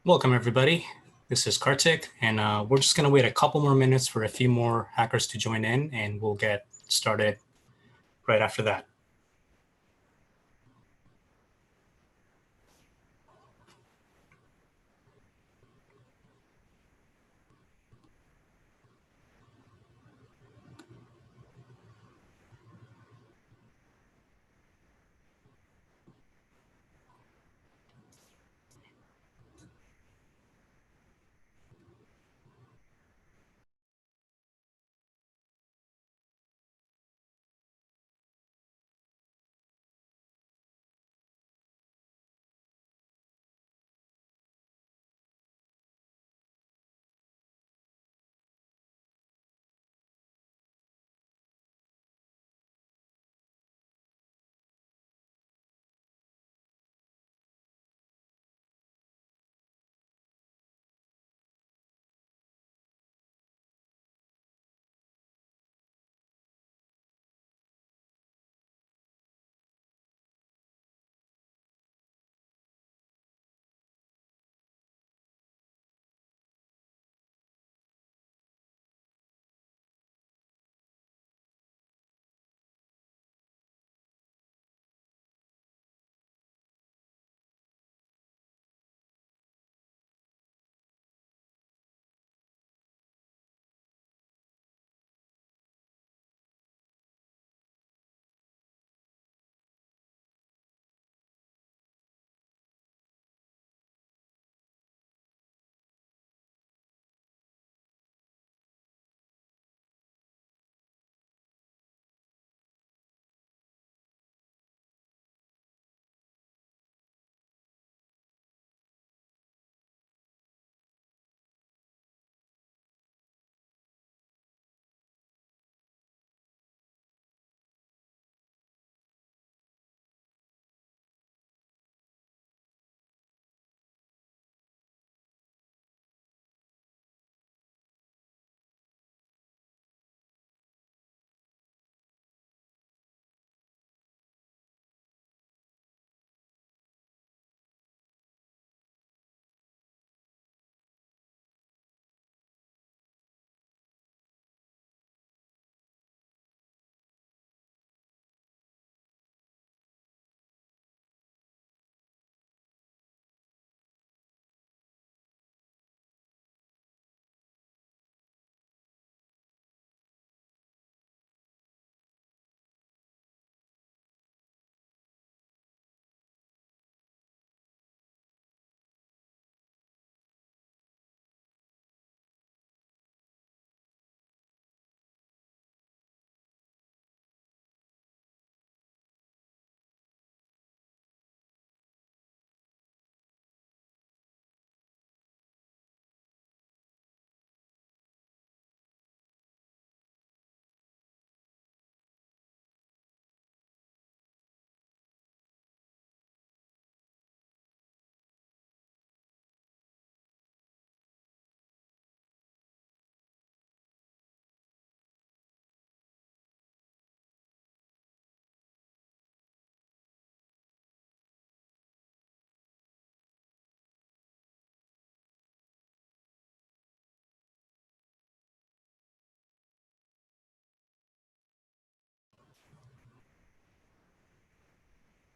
Welcome, everybody. This is Kartik, and we're just going to wait a couple more minutes for a few more hackers to join in, and we'll get started right after that.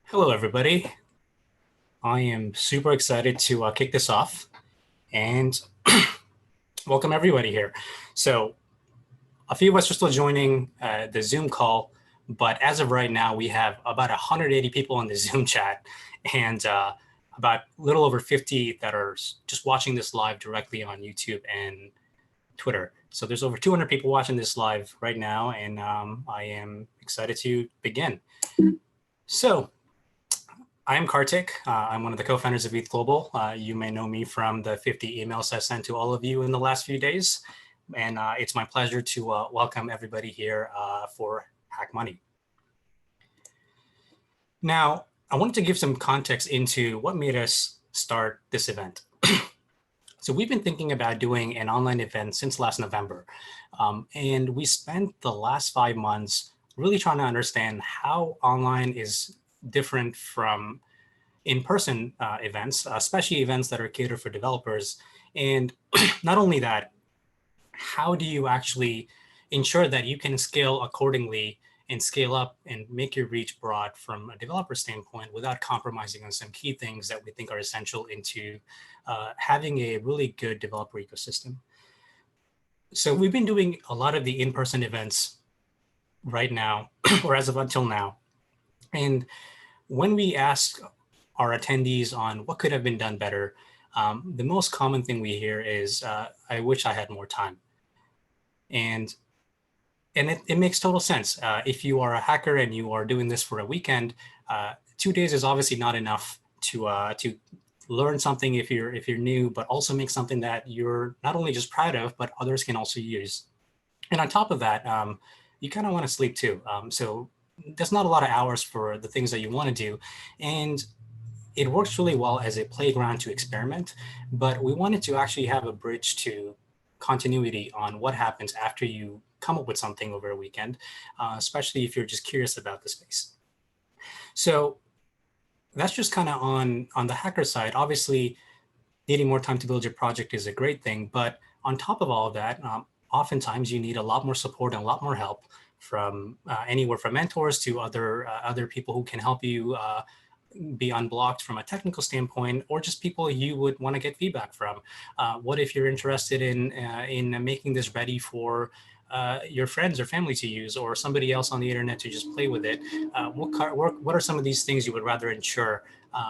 Hello, everybody. I am super excited to kick this off and welcome everybody here. So a few of us are still joining the Zoom call, but as of right now, we have about 180 people in the Zoom chat and about a little over 50 that are just watching this live directly on YouTube and Twitter. So there's over 200 people watching this live right now, and I am excited to begin. So I am Kartik. I'm one of the co-founders of ETHGlobal. You may know me from the 50 emails I sent to all of you in the last few days. And it's my pleasure to welcome everybody here for Hack Money. Now, I wanted to give some context into what made us start this event. So we've been thinking about doing an online event since last November. And we spent the last 5 months really trying to understand how online is different from in-person events, especially events that are catered for developers. And not only that, how do you actually ensure that you can scale accordingly and scale up and make your reach broad from a developer standpoint without compromising on some key things that we think are essential into having a really good developer ecosystem. So we've been doing a lot of the in-person events right now, or as of until now. And when we ask our attendees on what could have been done better, the most common thing we hear is, I wish I had more time. And it makes total sense. If you are a hacker and you are doing this for a weekend, 2 days is obviously not enough to learn something if you're new, but also make something that you're not only just proud of, but others can also use. And on top of that, you kind of want to sleep too. So there's not a lot of hours for the things that you want to do. And it works really well as a playground to experiment, but we wanted to actually have a bridge to continuity on what happens after you come up with something over a weekend, especially if you're just curious about the space. So that's just kind of on the hacker side. Obviously, needing more time to build your project is a great thing, but on top of all of that, oftentimes you need a lot more support and a lot more help from anywhere from mentors to other people who can help you be unblocked from a technical standpoint, or just people you would want to get feedback from. What if you're interested in making this ready for your friends or family to use, or somebody else on the internet to just play with it? What are some of these things you would rather ensure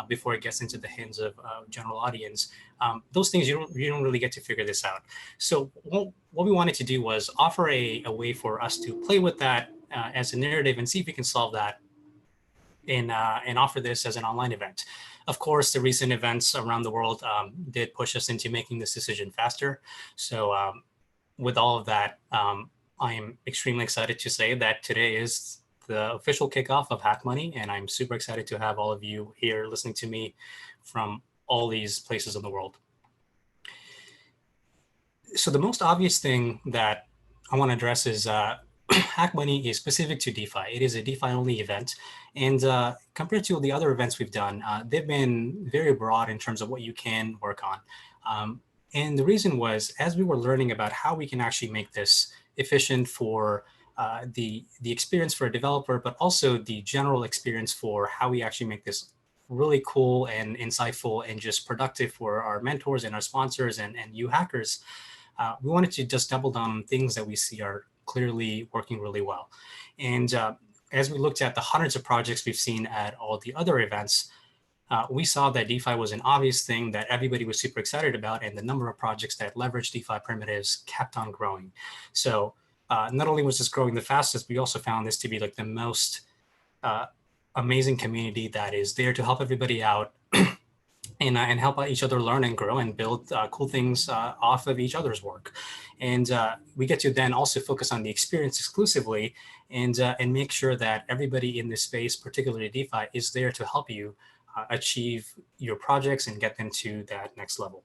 before it gets into the hands of general audience? Those things you don't really get to figure this out. So what we wanted to do was offer a way for us to play with that as a narrative and see if we can solve that and offer this as an online event. Of course, the recent events around the world did push us into making this decision faster. So with all of that, I am extremely excited to say that today is the official kickoff of HackMoney, and I'm super excited to have all of you here listening to me from all these places in the world. So the most obvious thing that I want to address is HackMoney is specific to DeFi. It is a DeFi-only event, and compared to the other events we've done, they've been very broad in terms of what you can work on. And the reason was, as we were learning about how we can actually make this efficient for the experience for a developer, but also the general experience for how we actually make this really cool and insightful and just productive for our mentors and our sponsors and you hackers, we wanted to just double down on things that we see are clearly working really well. And as we looked at the hundreds of projects we've seen at all the other events, we saw that DeFi was an obvious thing that everybody was super excited about, and the number of projects that leveraged DeFi primitives kept on growing. So not only was this growing the fastest, we also found this to be like the most amazing community that is there to help everybody out and help each other learn and grow and build cool things off of each other's work. And we get to then also focus on the experience exclusively and make sure that everybody in this space, particularly DeFi, is there to help you achieve your projects and get them to that next level.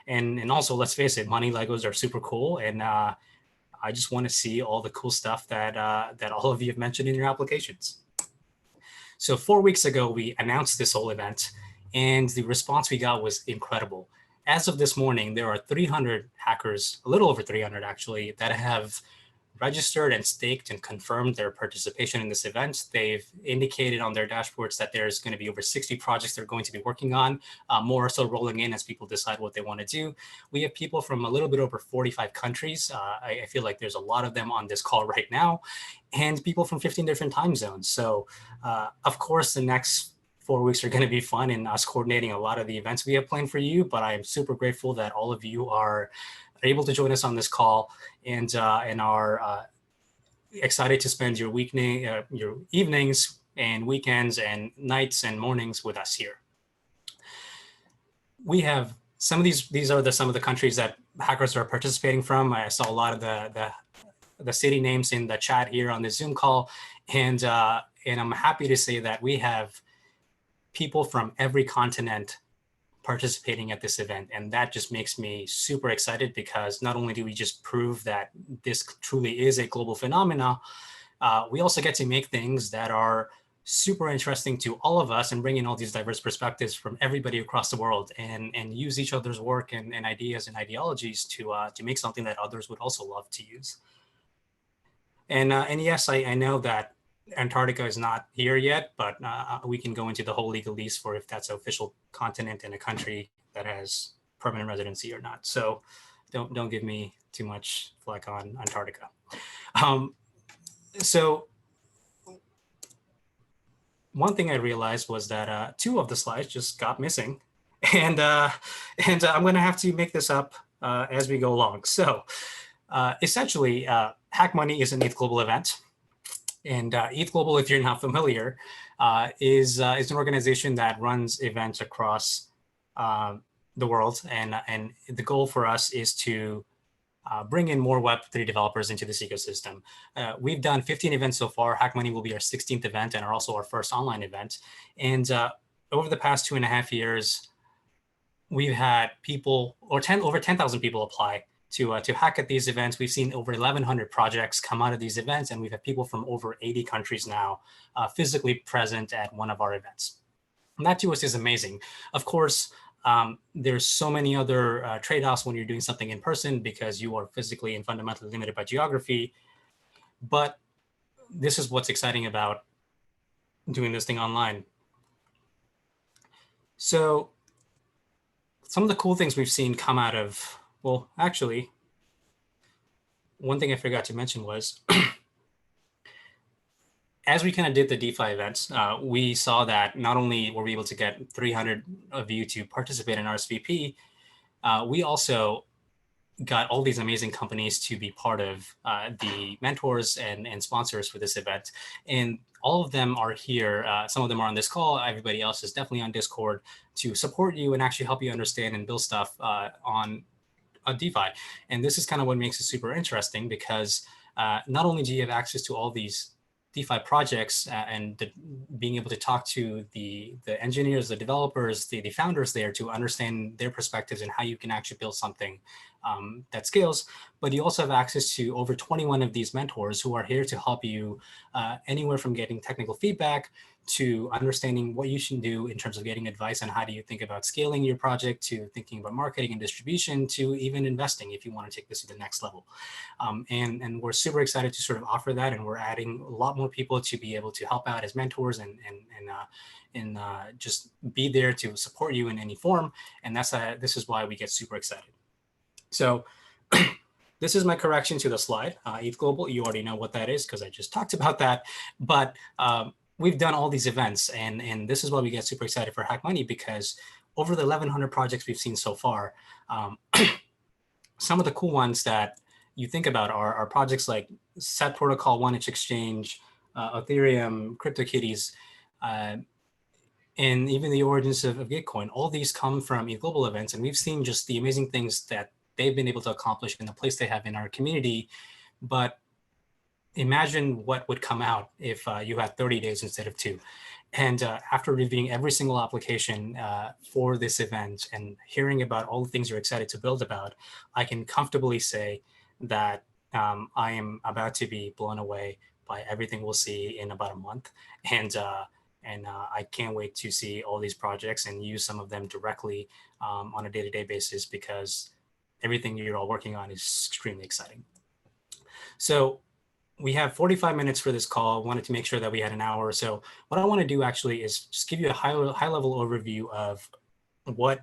And also, let's face it, money Legos are super cool. And I just want to see all the cool stuff that all of you have mentioned in your applications. So 4 weeks ago, we announced this whole event, and the response we got was incredible. As of this morning, there are 300 hackers, a little over 300 actually, that have registered and staked and confirmed their participation in this event. They've indicated on their dashboards that there's going to be over 60 projects they're going to be working on, more so rolling in as people decide what they want to do. We have people from a little bit over 45 countries. I feel like there's a lot of them on this call right now, and people from 15 different time zones. So of course, the next 4 weeks are going to be fun in us coordinating a lot of the events we have planned for you, but I am super grateful that all of you are able to join us on this call and are excited to spend your your evenings and weekends and nights and mornings with us here. We have some of these are some of the countries that hackers are participating from. I saw a lot of the city names in the chat here on the Zoom call, and I'm happy to say that we have people from every continent participating at this event. And that just makes me super excited, because not only do we just prove that this truly is a global phenomena, we also get to make things that are super interesting to all of us and bring in all these diverse perspectives from everybody across the world and use each other's work and ideas and ideologies to make something that others would also love to use. And yes, I know that Antarctica is not here yet, but we can go into the whole legalese for if that's an official continent in a country that has permanent residency or not. So don't give me too much flack on Antarctica. So one thing I realized was that 2 of the slides just got missing, and I'm going to have to make this up as we go along. So essentially, HackMoney is an ETHGlobal event. And ETHGlobal, if you're not familiar, is an organization that runs events across the world. And the goal for us is to bring in more Web3 developers into this ecosystem. We've done 15 events so far. HackMoney will be our 16th event and also our first online event. And over the past 2.5 years, we've had people, or over 10,000 people apply to hack at these events. We've seen over 1,100 projects come out of these events, and we've had people from over 80 countries now physically present at one of our events. And that to us is amazing. Of course, there's so many other trade-offs when you're doing something in person because you are physically and fundamentally limited by geography. But this is what's exciting about doing this thing online. So some of the cool things we've seen come out of, well, actually, one thing I forgot to mention was, as we kind of did the DeFi events, we saw that not only were we able to get 300 of you to participate in RSVP, we also got all these amazing companies to be part of the mentors and sponsors for this event. And all of them are here. Some of them are on this call. Everybody else is definitely on Discord to support you and actually help you understand and build stuff on DeFi. And this is kind of what makes it super interesting because not only do you have access to all these DeFi projects and being able to talk to the engineers, the developers, the founders there to understand their perspectives and how you can actually build something that scales, but you also have access to over 21 of these mentors who are here to help you anywhere from getting technical feedback to understanding what you should do in terms of getting advice on how do you think about scaling your project, to thinking about marketing and distribution, to even investing if you want to take this to the next level. And we're super excited to sort of offer that, and we're adding a lot more people to be able to help out as mentors and just be there to support you in any form. And this is why we get super excited. So this is my correction to the slide. ETHGlobal, you already know what that is because I just talked about that. But we've done all these events, and this is why we get super excited for HackMoney, because over the 1,100 projects we've seen so far, some of the cool ones that you think about are projects like Set Protocol, 1inch Exchange, Ethereum, CryptoKitties, and even the origins of Gitcoin. All these come from ETHGlobal events, and we've seen just the amazing things that they've been able to accomplish in the place they have in our community. But imagine what would come out if you had 30 days instead of 2. And after reviewing every single application for this event and hearing about all the things you're excited to build about, I can comfortably say that I am about to be blown away by everything we'll see in about a month. And I can't wait to see all these projects and use some of them directly on a day-to-day basis, because everything you're all working on is extremely exciting. So we have 45 minutes for this call. I wanted to make sure that we had an hour or so. What I want to do actually is just give you a high-level overview of what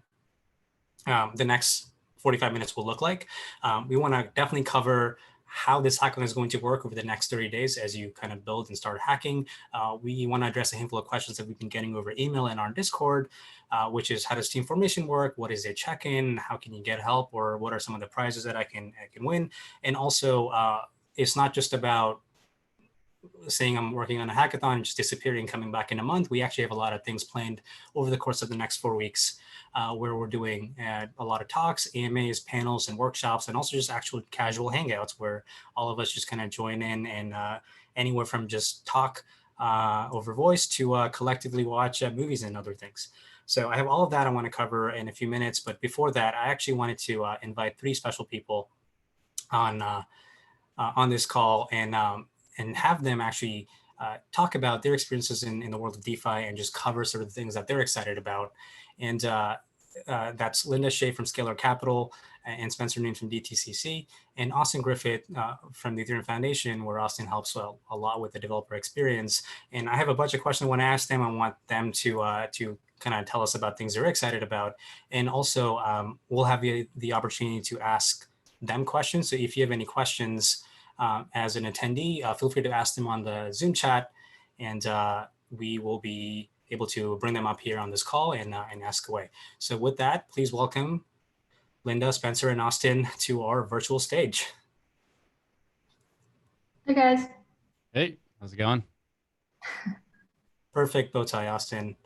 the next 45 minutes will look like. We want to definitely cover how this hackathon is going to work over the next 30 days as you kind of build and start hacking. We want to address a handful of questions that we've been getting over email and on Discord, which is, how does team formation work? What is a check-in? How can you get help? Or what are some of the prizes that I can win? And also, it's not just about saying I'm working on a hackathon and just disappearing, coming back in a month. We actually have a lot of things planned over the course of the next 4 weeks, where we're doing a lot of talks, AMAs, panels, and workshops, and also just actual casual hangouts where all of us just kind of join in, and anywhere from just talk over voice to collectively watch movies and other things. So I have all of that I want to cover in a few minutes. But before that, I actually wanted to invite 3 special people on this call and have them actually talk about their experiences in the world of DeFi and just cover sort of the things that they're excited about. And that's Linda Xie from Scalar Capital and Spencer Noon from DTCC, and Austin Griffith from the Ethereum Foundation, where Austin helps a lot with the developer experience. And I have a bunch of questions I want to ask them. I want them to kind of tell us about things they're excited about. And also we'll have the opportunity to ask them questions. So if you have any questions as an attendee, feel free to ask them on the Zoom chat, and we will be able to bring them up here on this call and ask away. So with that, please welcome Linda, Spencer, and Austin to our virtual stage. Hey guys. Hey, how's it going? Perfect bow tie, Austin.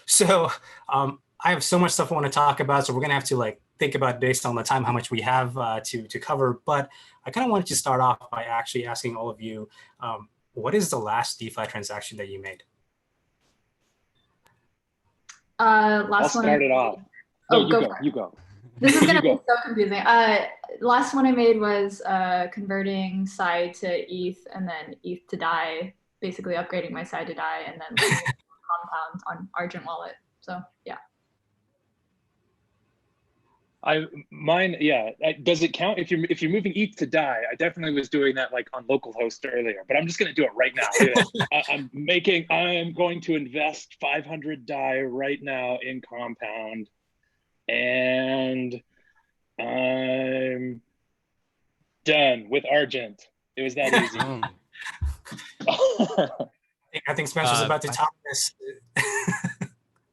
So I have so much stuff I want to talk about, so we're gonna have to think about, based on the time, how much we have to cover. But I kind of wanted to start off by actually asking all of you, what is the last DeFi transaction that you made? I'll start it off. Oh, no, you go. This is gonna be so confusing. Last one I made was converting Psi to ETH and then ETH to DAI, basically upgrading my Psi to DAI, and then compound on Argent wallet. So yeah. Does it count if you're moving ETH to DAI? I definitely was doing that on localhost earlier, but I'm just gonna do it right now. I'm going to invest 500 DAI right now in Compound, and I'm done with Argent. It was that easy. I think Spencer's about to top this.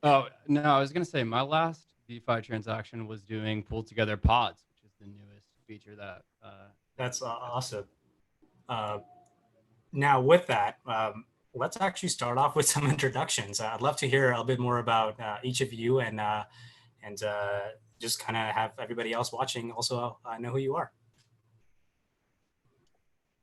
Oh no, I was gonna say my last DeFi transaction was doing pulled together pods, which is the newest feature that. That's awesome. Now with that, let's actually start off with some introductions. I'd love to hear a bit more about each of you, and just kind of have everybody else watching also know who you are.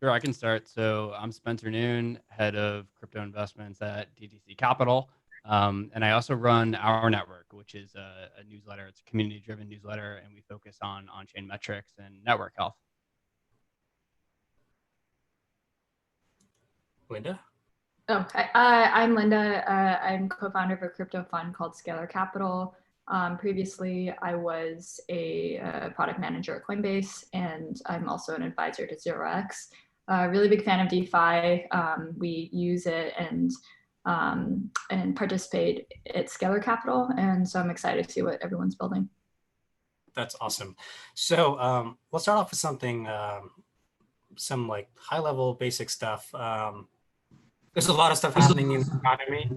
Sure, I can start. So I'm Spencer Noon, head of crypto investments at DTCC Capital. And I also run Our Network, which is a newsletter. It's a community-driven newsletter, and we focus on on-chain metrics and network health. Linda? Oh, hi. I'm Linda. I'm co-founder of a crypto fund called Scalar Capital. Previously, I was a product manager at Coinbase, and I'm also an advisor to 0x. Really big fan of DeFi. We use it and participate at Scalar Capital, and so I'm excited to see what everyone's building. That's awesome. So let's start off with something, some high-level basic stuff. There's a lot of stuff happening in the economy,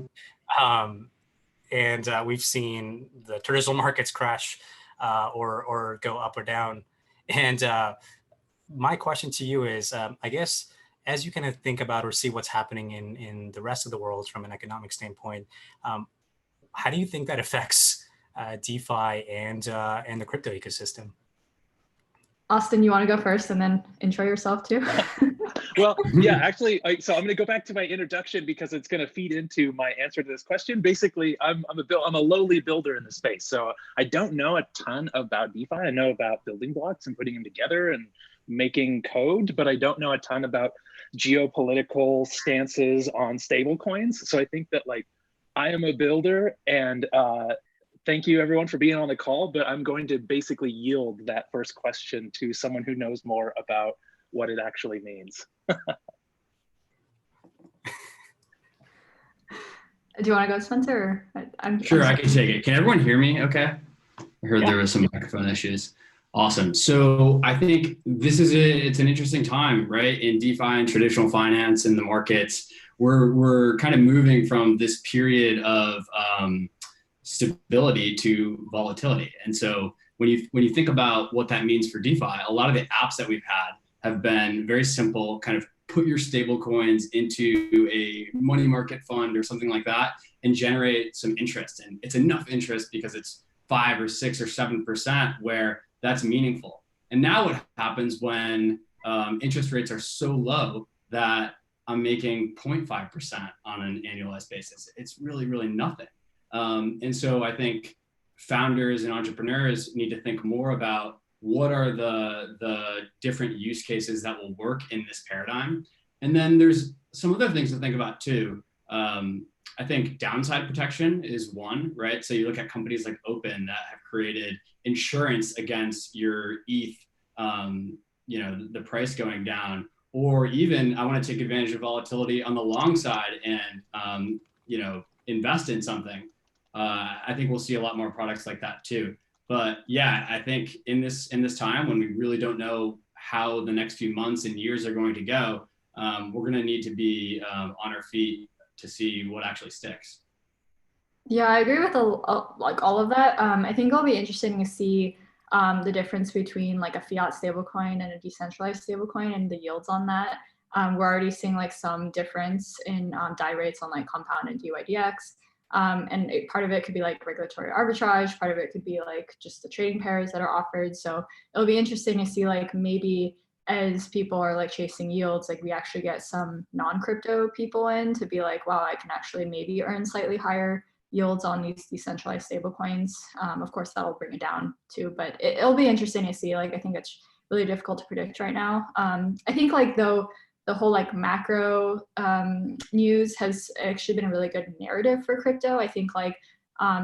and we've seen the traditional markets crash or go up or down. And my question to you is, I guess, as you kind of think about or see what's happening in the rest of the world from an economic standpoint, how do you think that affects DeFi and the crypto ecosystem? Austin, you want to go first and then intro yourself too? Well, yeah, actually, so I'm going to go back to my introduction because it's going to feed into my answer to this question. Basically, I'm a lowly builder in the space, so I don't know a ton about DeFi. I know about building blocks and putting them together and making code, but I don't know a ton about geopolitical stances on stablecoins. So I think that I am a builder, and thank you everyone for being on the call, but I'm going to basically yield that first question to someone who knows more about what it actually means. Do you want to go, Spencer? Sure, I can take it. Can everyone hear me okay? I heard there was some microphone issues. Awesome. So I think it's an interesting time, right? In DeFi and traditional finance and the markets, we're kind of moving from this period of stability to volatility. And so when you think about what that means for DeFi, a lot of the apps that we've had have been very simple, kind of put your stable coins into a money market fund or something like that and generate some interest. And it's enough interest because it's 5 or 6 or 7% where that's meaningful. And now what happens when interest rates are so low that I'm making 0.5% on an annualized basis? It's really, really nothing. And so I think founders and entrepreneurs need to think more about what are the different use cases that will work in this paradigm. And then there's some other things to think about too. I think downside protection is one, right? So you look at companies like Open that have created insurance against your ETH, the price going down, or even I want to take advantage of volatility on the long side and, invest in something. I think we'll see a lot more products like that too. But yeah, I think in this time when we really don't know how the next few months and years are going to go, we're going to need to be on our feet to see what actually sticks. Yeah, I agree with all of that. I think it'll be interesting to see the difference between like a fiat stablecoin and a decentralized stablecoin and the yields on that. We're already seeing like some difference in DAI rates on like Compound and DYDX. And part of it could be like regulatory arbitrage, part of it could be like just the trading pairs that are offered. So it'll be interesting to see like maybe as people are like chasing yields, like we actually get some non-crypto people in to be like, wow, I can actually maybe earn slightly higher yields on these decentralized stablecoins. Of course, that'll bring it down too, but it'll be interesting to see. Like, I think it's really difficult to predict right now. I think like though, the whole like macro news has actually been a really good narrative for crypto. I think like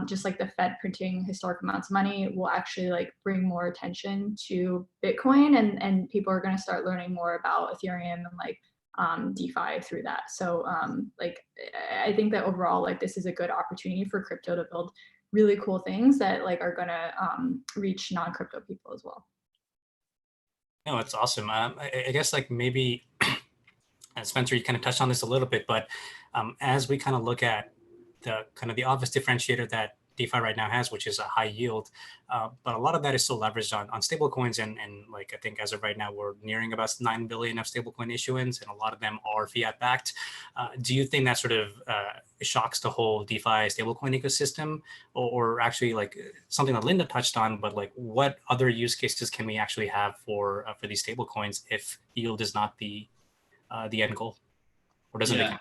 just like the Fed printing historic amounts of money will actually like bring more attention to Bitcoin, and people are going to start learning more about Ethereum and like DeFi through that. So like I think that overall like this is a good opportunity for crypto to build really cool things that like are going to reach non-crypto people as well. No, it's awesome. I guess like maybe Spencer, you kind of touched on this a little bit, but as we kind of look at the obvious differentiator that DeFi right now has, which is a high yield, but a lot of that is still leveraged on stable coins. And like, I think as of right now, we're nearing about 9 billion of stablecoin issuance, and a lot of them are fiat backed. Do you think that sort of shocks the whole DeFi stablecoin ecosystem, or actually like something that Linda touched on, but like what other use cases can we actually have for these stablecoins if yield is not the end goal, or doesn't it?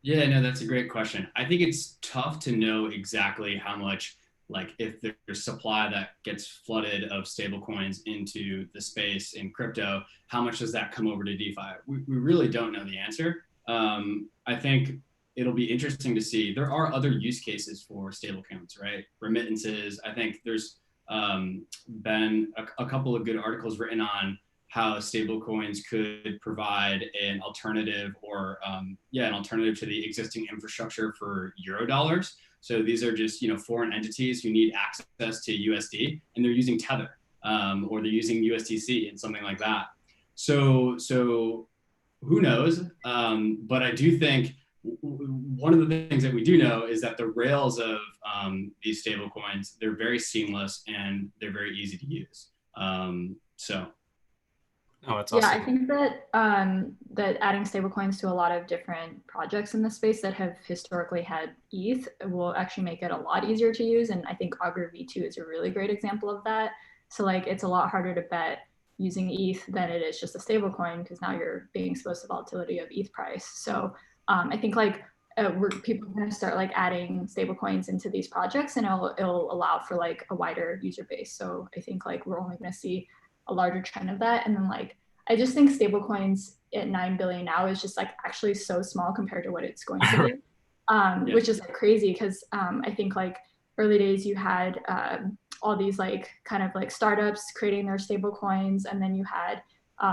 Yeah, no, that's a great question. I think it's tough to know exactly how much, like if there's supply that gets flooded of stablecoins into the space in crypto, how much does that come over to DeFi? We really don't know the answer. I think it'll be interesting to see. There are other use cases for stablecoins, right? Remittances. I think there's been a couple of good articles written on how stablecoins could provide an alternative or an alternative to the existing infrastructure for Eurodollars. So these are just foreign entities who need access to USD, and they're using Tether or they're using USDC and something like that. So who knows? But I do think one of the things that we do know is that the rails of these stablecoins, they're very seamless and they're very easy to use. Oh, it's awesome. Yeah, I think that that adding stablecoins to a lot of different projects in the space that have historically had ETH will actually make it a lot easier to use. And I think Augur V2 is a really great example of that. So like it's a lot harder to bet using ETH than it is just a stablecoin, because now you're being exposed to volatility of ETH price. So I think like people are going to start like adding stablecoins into these projects, and it'll allow for like a wider user base. So I think like we're only going to see a larger trend of that. And then like, I just think stablecoins at 9 billion now is just like actually so small compared to what it's going to be, which is like crazy. Cause I think like early days you had all these like kind of like startups creating their stablecoins. And then you had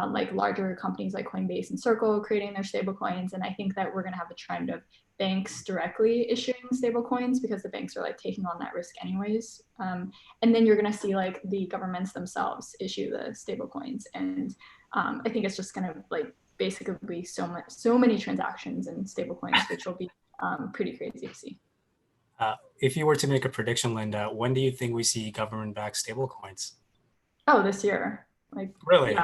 like larger companies like Coinbase and Circle creating their stablecoins. And I think that we're gonna have a trend of banks directly issuing stablecoins because the banks are like taking on that risk anyways. And then you're going to see like the governments themselves issue the stablecoins. And I think it's just going to like basically be so many transactions in stablecoins, which will be pretty crazy to see. If you were to make a prediction, Linda, when do you think we see government-backed stablecoins? Oh, this year. Like really?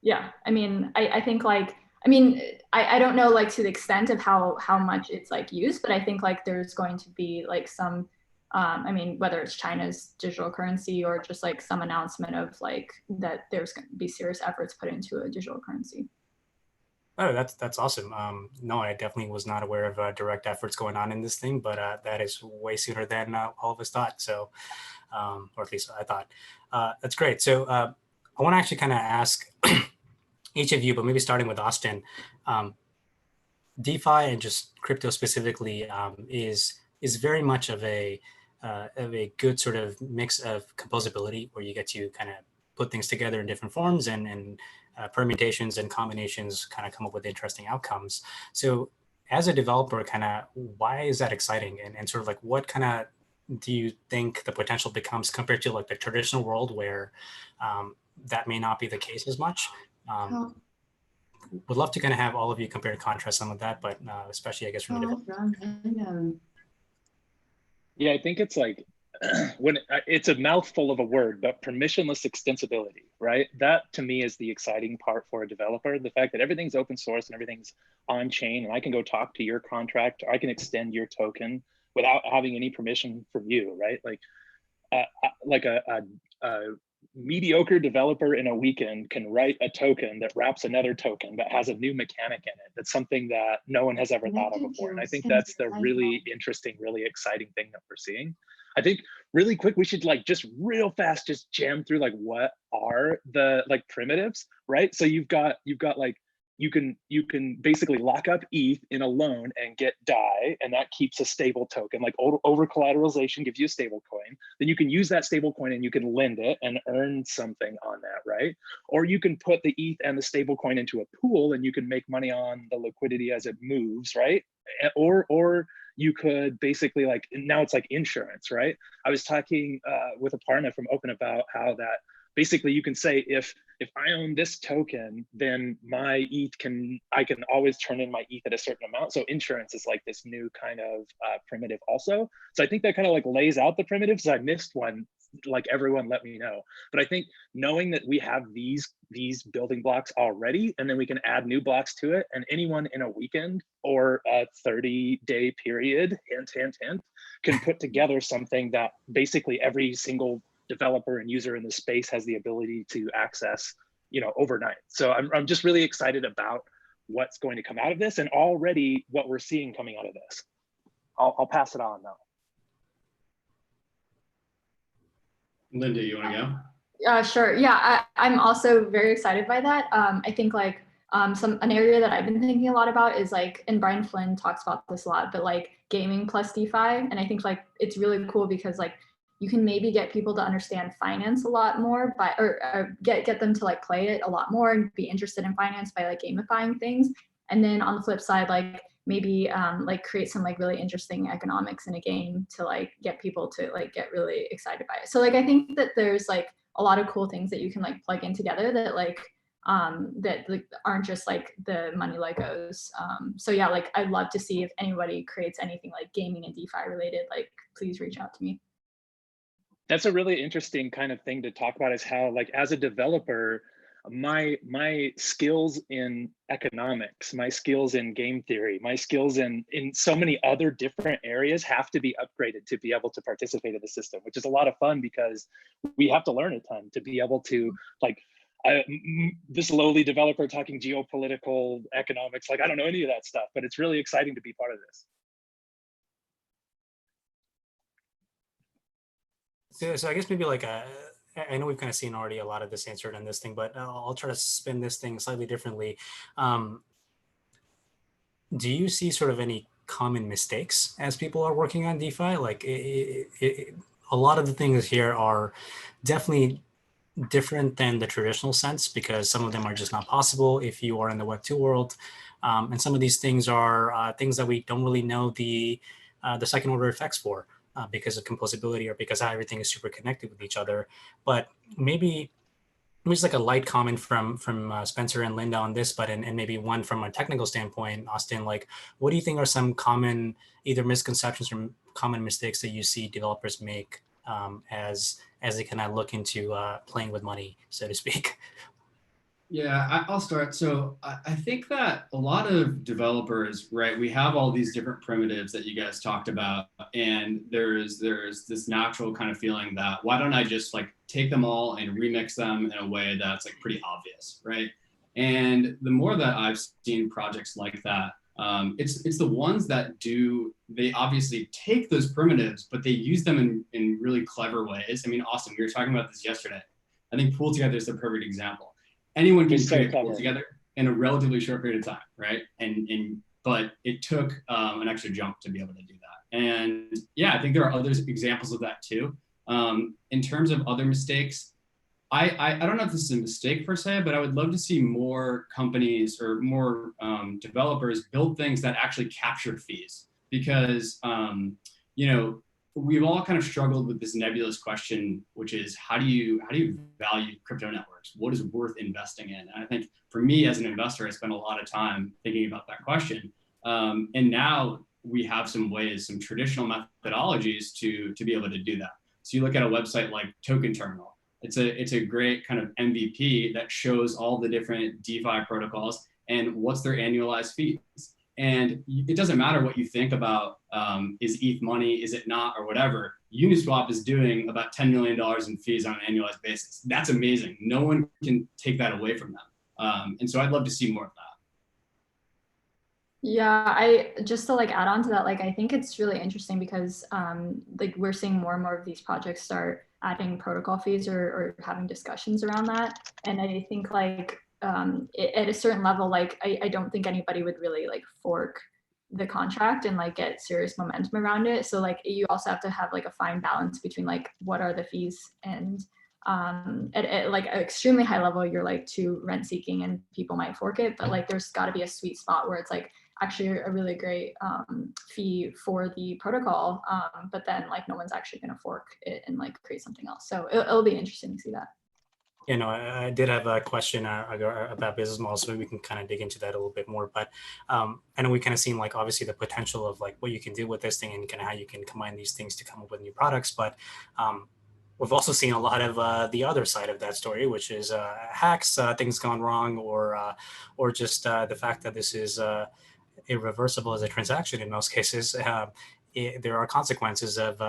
Yeah. I mean, I think like, I don't know like to the extent of how much it's like used, but I think like there's going to be like some, whether it's China's digital currency or just like some announcement of like that there's going to be serious efforts put into a digital currency. Oh, that's awesome. No, I definitely was not aware of direct efforts going on in this thing, but that is way sooner than all of us thought. So, or at least I thought. That's great. So I want to actually kind of ask each of you, but maybe starting with Austin. DeFi and just crypto specifically is very much of a good sort of mix of composability, where you get to kind of put things together in different forms, and permutations and combinations kind of come up with interesting outcomes. So as a developer, kind of why is that exciting, and sort of like what kind of do you think the potential becomes compared to like the traditional world where that may not be the case as much? Would love to kind of have all of you compare and contrast some of that, but especially I guess from the developer. Yeah, I think it's like when it's a mouthful of a word, but permissionless extensibility, right? That to me is the exciting part for a developer. The fact that everything's open source and everything's on chain, and I can go talk to your contract, or I can extend your token without having any permission from you, right? Like a mediocre developer in a weekend can write a token that wraps another token that has a new mechanic in it. That's something that no one has ever thought of before. And I think that's the really interesting, really exciting thing that we're seeing. I think really quick, we should like just real fast, just jam through like what are the like primitives, right? So you've got like, you can basically lock up ETH in a loan and get DAI, and that keeps a stable token. Like over collateralization gives you a stable coin. Then you can use that stable coin and you can lend it and earn something on that, right? Or you can put the ETH and the stable coin into a pool and you can make money on the liquidity as it moves, right? Or you could basically like, now it's like insurance, right? I was talking with a partner from Open about how that basically you can say, if I own this token, then my ETH I can always turn in my ETH at a certain amount. So insurance is like this new kind of primitive also. So I think that kind of like lays out the primitives. I missed one, like everyone let me know. But I think knowing that we have these building blocks already, and then we can add new blocks to it, and anyone in a weekend or a 30-day period, hint, hint, hint, can put together something that basically every single developer and user in the space has the ability to access, overnight. So I'm just really excited about what's going to come out of this, and already what we're seeing coming out of this. I'll pass it on now. Linda, you want to go? Sure. Yeah, I'm also very excited by that. I think like an area that I've been thinking a lot about is like, and Brian Flynn talks about this a lot, but like gaming plus DeFi. And I think like it's really cool because like you can maybe get people to understand finance a lot more or get them to like play it a lot more and be interested in finance by like gamifying things. And then on the flip side, like maybe like create some like really interesting economics in a game to like get people to like get really excited by it. So like I think that there's like a lot of cool things that you can like plug in together that like that like aren't just like the money Legos. So yeah, like I'd love to see if anybody creates anything like gaming and DeFi related, like please reach out to me. That's a really interesting kind of thing to talk about, is how like as a developer, my skills in economics, my skills in game theory, my skills in so many other different areas have to be upgraded to be able to participate in the system, which is a lot of fun because we have to learn a ton to be able to like, this lowly developer talking geopolitical economics, like I don't know any of that stuff, but it's really exciting to be part of this. So I guess maybe like I know we've kind of seen already a lot of this answered on this thing, but I'll try to spin this thing slightly differently. Do you see sort of any common mistakes as people are working on DeFi? Like a lot of the things here are definitely different than the traditional sense, because some of them are just not possible if you are in the Web2 world. And some of these things are things that we don't really know the second order effects for. Because of composability or because everything is super connected with each other. But maybe just like a light comment from Spencer and Linda on this, but and maybe one from a technical standpoint, Austin, like what do you think are some common either misconceptions or common mistakes that you see developers make as they kind of look into playing with money, so to speak? Yeah, I'll start. So I think that a lot of developers, right, we have all these different primitives that you guys talked about, and there's this natural kind of feeling that why don't I just like take them all and remix them in a way that's like pretty obvious, right? And the more that I've seen projects like that, it's the ones that they obviously take those primitives, but they use them in really clever ways. I mean, Austin, we were talking about this yesterday. I think Pool Together is the perfect example. anyone can It's so create clever. tools together in a relatively short period of time, right? But it took an extra jump to be able to do that. And yeah, I think there are other examples of that too. In terms of other mistakes, I don't know if this is a mistake per se, but I would love to see more companies or more developers build things that actually capture fees, because you know, we've all kind of struggled with this nebulous question, which is how do you value crypto networks? What is worth investing in? And I think for me as an investor, I spend a lot of time thinking about that question. And now we have some ways, some traditional methodologies to be able to do that. So you look at a website like Token Terminal. It's a great kind of MVP that shows all the different DeFi protocols and what's their annualized fees. And it doesn't matter what you think about is ETH money, is it not, or whatever. Uniswap is doing about $10 million in fees on an annualized basis. That's amazing. No one can take that away from them. And so I'd love to see more of that. Yeah, I just to like add on to that, like I think it's really interesting because like we're seeing more and more of these projects start adding protocol fees or having discussions around that. And I think like at a certain level, like I don't think anybody would really like fork the contract and like get serious momentum around it. So like you also have to have like a fine balance between like what are the fees and at like an extremely high level, you're like too rent seeking and people might fork it, but like there's got to be a sweet spot where it's like actually a really great fee for the protocol, but then like no one's actually going to fork it and like create something else. So it'll be interesting to see that. You know, I did have a question about business models, so maybe we can kind of dig into that a little bit more. But I know we kind of seen like obviously the potential of like what you can do with this thing and kind of how you can combine these things to come up with new products. But we've also seen a lot of the other side of that story, which is hacks, things gone wrong, or just the fact that this is irreversible as a transaction in most cases. There are consequences of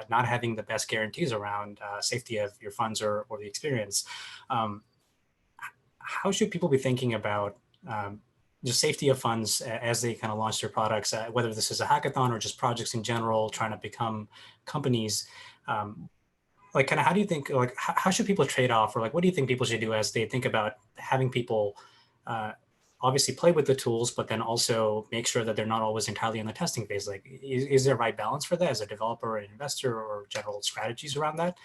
not having the best guarantees around safety of your funds or the experience. How should people be thinking about the safety of funds as they kind of launch their products, whether this is a hackathon or just projects in general trying to become companies? Like kind of how do you think, like how should people trade off, or like what do you think people should do as they think about having people obviously play with the tools, but then also make sure that they're not always entirely in the testing phase? Like, is there a right balance for that as a developer or an investor, or general strategies around that?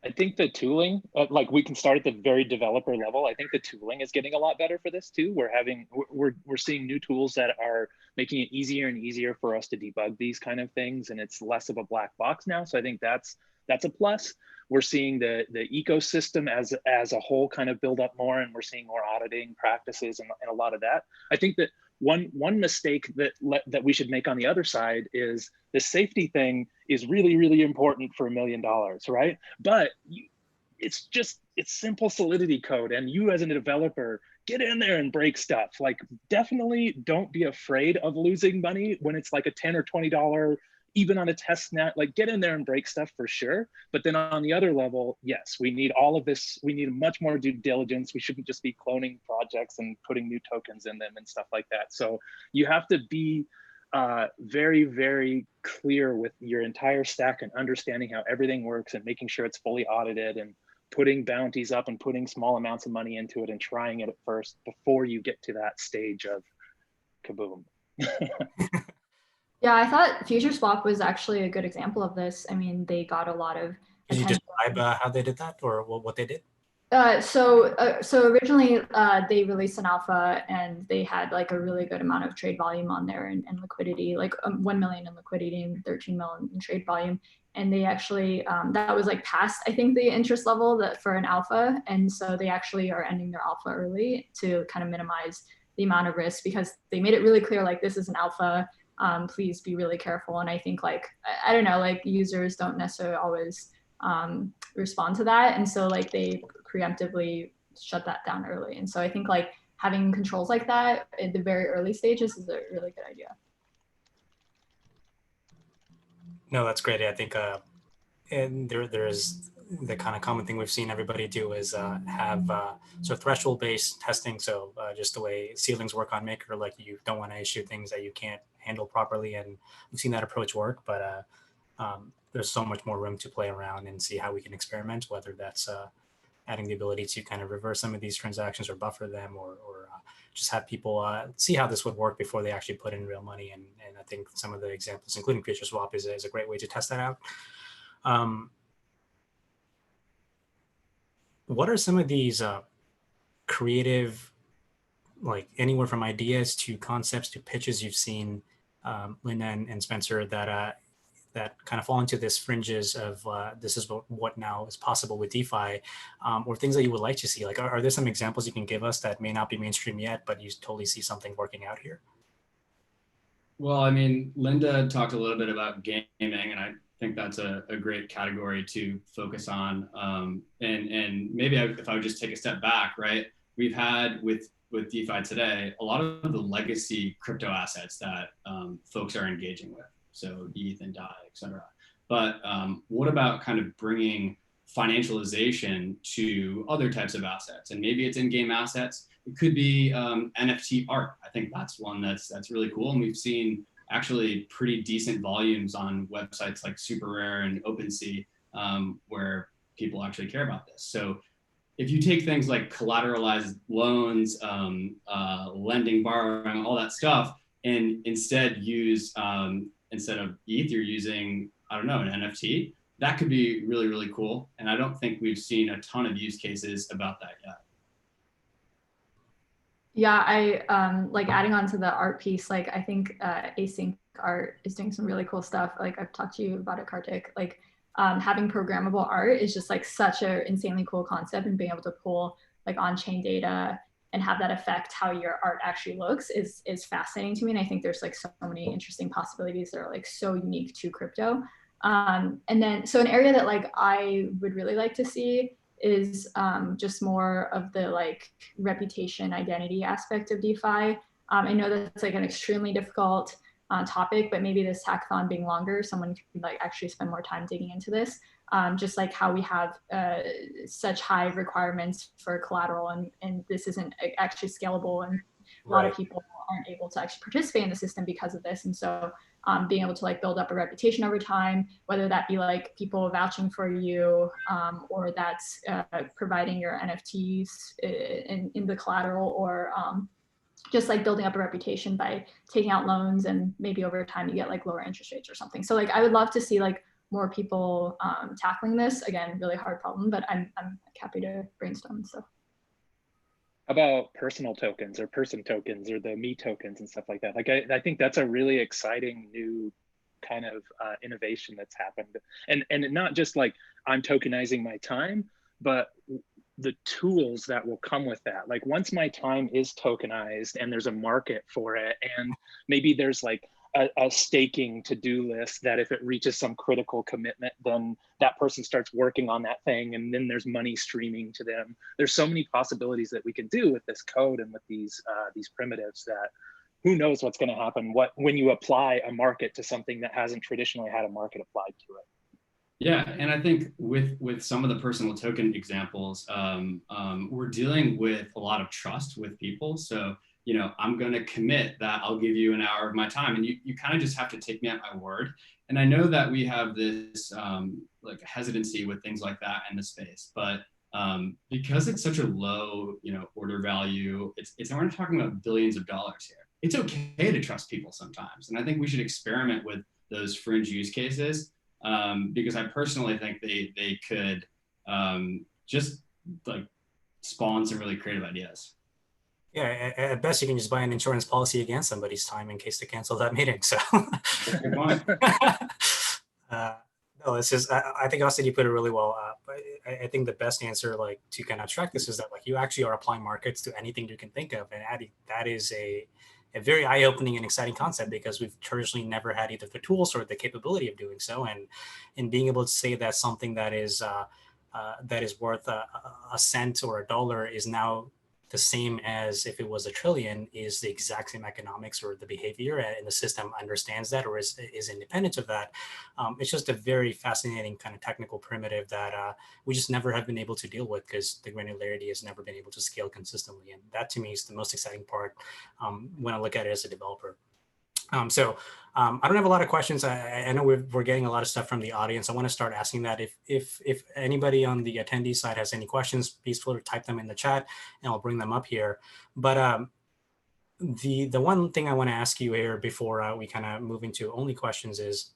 I think the tooling, like we can start at the very developer level. I think the tooling is getting a lot better for this too. We're seeing new tools that are making it easier and easier for us to debug these kind of things, and it's less of a black box now. So I think that's a plus. We're seeing the ecosystem as a whole kind of build up more, and we're seeing more auditing practices and a lot of that. I think that one mistake that we should make on the other side is the safety thing is really, really important for $1 million, right? But it's simple Solidity code, and you as a developer, get in there and break stuff. Like definitely don't be afraid of losing money when it's like a $10 or $20, even on a test net. Like get in there and break stuff for sure. But then on the other level, yes, we need all of this. We need much more due diligence. We shouldn't just be cloning projects and putting new tokens in them and stuff like that. So you have to be very, very clear with your entire stack and understanding how everything works and making sure it's fully audited and putting bounties up and putting small amounts of money into it and trying it at first before you get to that stage of kaboom. Yeah, I thought FutureSwap was actually a good example of this. I mean, they got a lot of Could you describe how they did that, or what they did? So originally they released an alpha, and they had like a really good amount of trade volume on there and liquidity, like 1 million in liquidity and 13 million in trade volume. And they actually, that was like past, I think, the interest level that for an alpha. And so they actually are ending their alpha early to kind of minimize the amount of risk, because they made it really clear, like, this is an alpha. Please be really careful. And I think like, I don't know, like users don't necessarily always respond to that. And so like they preemptively shut that down early. And so I think like having controls like that at the very early stages is a really good idea. No, that's great. I think and there is the kind of common thing we've seen everybody do is have sort of threshold-based testing. So just the way ceilings work on Maker, like you don't want to issue things that you can't handle properly. And we've seen that approach work, but there's so much more room to play around and see how we can experiment, whether that's adding the ability to kind of reverse some of these transactions or buffer them, or just have people see how this would work before they actually put in real money. And I think some of the examples, including future swap, is a great way to test that out. What are some of these creative, like anywhere from ideas to concepts to pitches you've seen, Linda and Spencer, that kind of fall into this fringes of this is what now is possible with DeFi, or things that you would like to see? Like, are there some examples you can give us that may not be mainstream yet, but you totally see something working out here? Well, I mean, Linda talked a little bit about gaming, and I think that's a great category to focus on. And maybe if I would just take a step back, right? We've had with DeFi today, a lot of the legacy crypto assets that folks are engaging with. So ETH and DAI, et cetera. But what about kind of bringing financialization to other types of assets? And maybe it's in-game assets. It could be NFT art. I think that's one that's really cool. And we've seen actually pretty decent volumes on websites like SuperRare and OpenSea, where people actually care about this. So if you take things like collateralized loans, lending, borrowing, all that stuff, and instead use, instead of ETH, you're using, I don't know, an NFT, that could be really, really cool. And I don't think we've seen a ton of use cases about that yet. Yeah, I like adding on to the art piece, like I think async art is doing some really cool stuff. Like I've talked to you about it, Kartik. Like having programmable art is just like such an insanely cool concept, and being able to pull like on-chain data and have that affect how your art actually looks is fascinating to me. And I think there's like so many interesting possibilities that are like so unique to crypto. And then, so an area that like I would really like to see is just more of the like reputation identity aspect of DeFi. I know that's like an extremely difficult topic, but maybe this hackathon being longer, someone could like actually spend more time digging into this. Just like how we have such high requirements for collateral, and this isn't actually scalable, and a lot of people aren't able to actually participate in the system because of this. And so being able to like build up a reputation over time, whether that be like people vouching for you, or that's providing your NFTs in the collateral, or just like building up a reputation by taking out loans, and maybe over time you get like lower interest rates or something. So like I would love to see like more people tackling this. Again, really hard problem, but I'm happy to brainstorm. So about personal tokens or person tokens or the me tokens and stuff like that. Like I think that's a really exciting new kind of innovation that's happened. And not just like I'm tokenizing my time, but the tools that will come with that. Like once my time is tokenized and there's a market for it, and maybe there's like a staking to-do list that if it reaches some critical commitment, then that person starts working on that thing, and then there's money streaming to them. There's so many possibilities that we can do with this code and with these primitives that who knows what's going to happen when you apply a market to something that hasn't traditionally had a market applied to it. Yeah, and I think with some of the personal token examples, we're dealing with a lot of trust with people. So, you know, I'm going to commit that I'll give you an hour of my time, and you kind of just have to take me at my word. And I know that we have this like hesitancy with things like that in the space, but because it's such a low, you know, order value, we're not talking about billions of dollars here. It's okay to trust people sometimes, and I think we should experiment with those fringe use cases. Because I personally think they could just like spawn some really creative ideas. Yeah, at best you can just buy an insurance policy against somebody's time in case they cancel that meeting. So Good point. no, it's just I think Austin, you put it really well. I think the best answer, like to kind of track this, is that like you actually are applying markets to anything you can think of, and that is a very eye-opening and exciting concept, because we've traditionally never had either the tools or the capability of doing so. And being able to say that something that is worth a cent or a dollar is now the same as if it was $1 trillion is the exact same economics or the behavior, and the system understands that or is independent of that. It's just a very fascinating kind of technical primitive that we just never have been able to deal with, because the granularity has never been able to scale consistently. And that to me is the most exciting part when I look at it as a developer. I don't have a lot of questions. I know we're getting a lot of stuff from the audience. I want to start asking that. If anybody on the attendee side has any questions, please feel free to type them in the chat, and I'll bring them up here. But the one thing I want to ask you here before we kind of move into only questions is,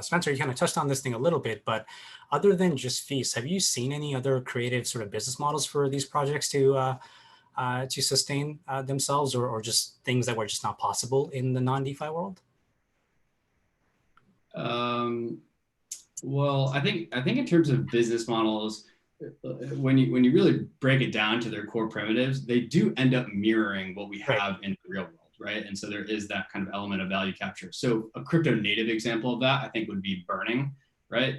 Spencer, you kind of touched on this thing a little bit, but other than just fees, have you seen any other creative sort of business models for these projects to sustain themselves, or just things that were just not possible in the non-DeFi world? Well, I think in terms of business models, when you really break it down to their core primitives, they do end up mirroring what we have in the real world, right? And so there is that kind of element of value capture. So a crypto native example of that, I think, would be burning, right?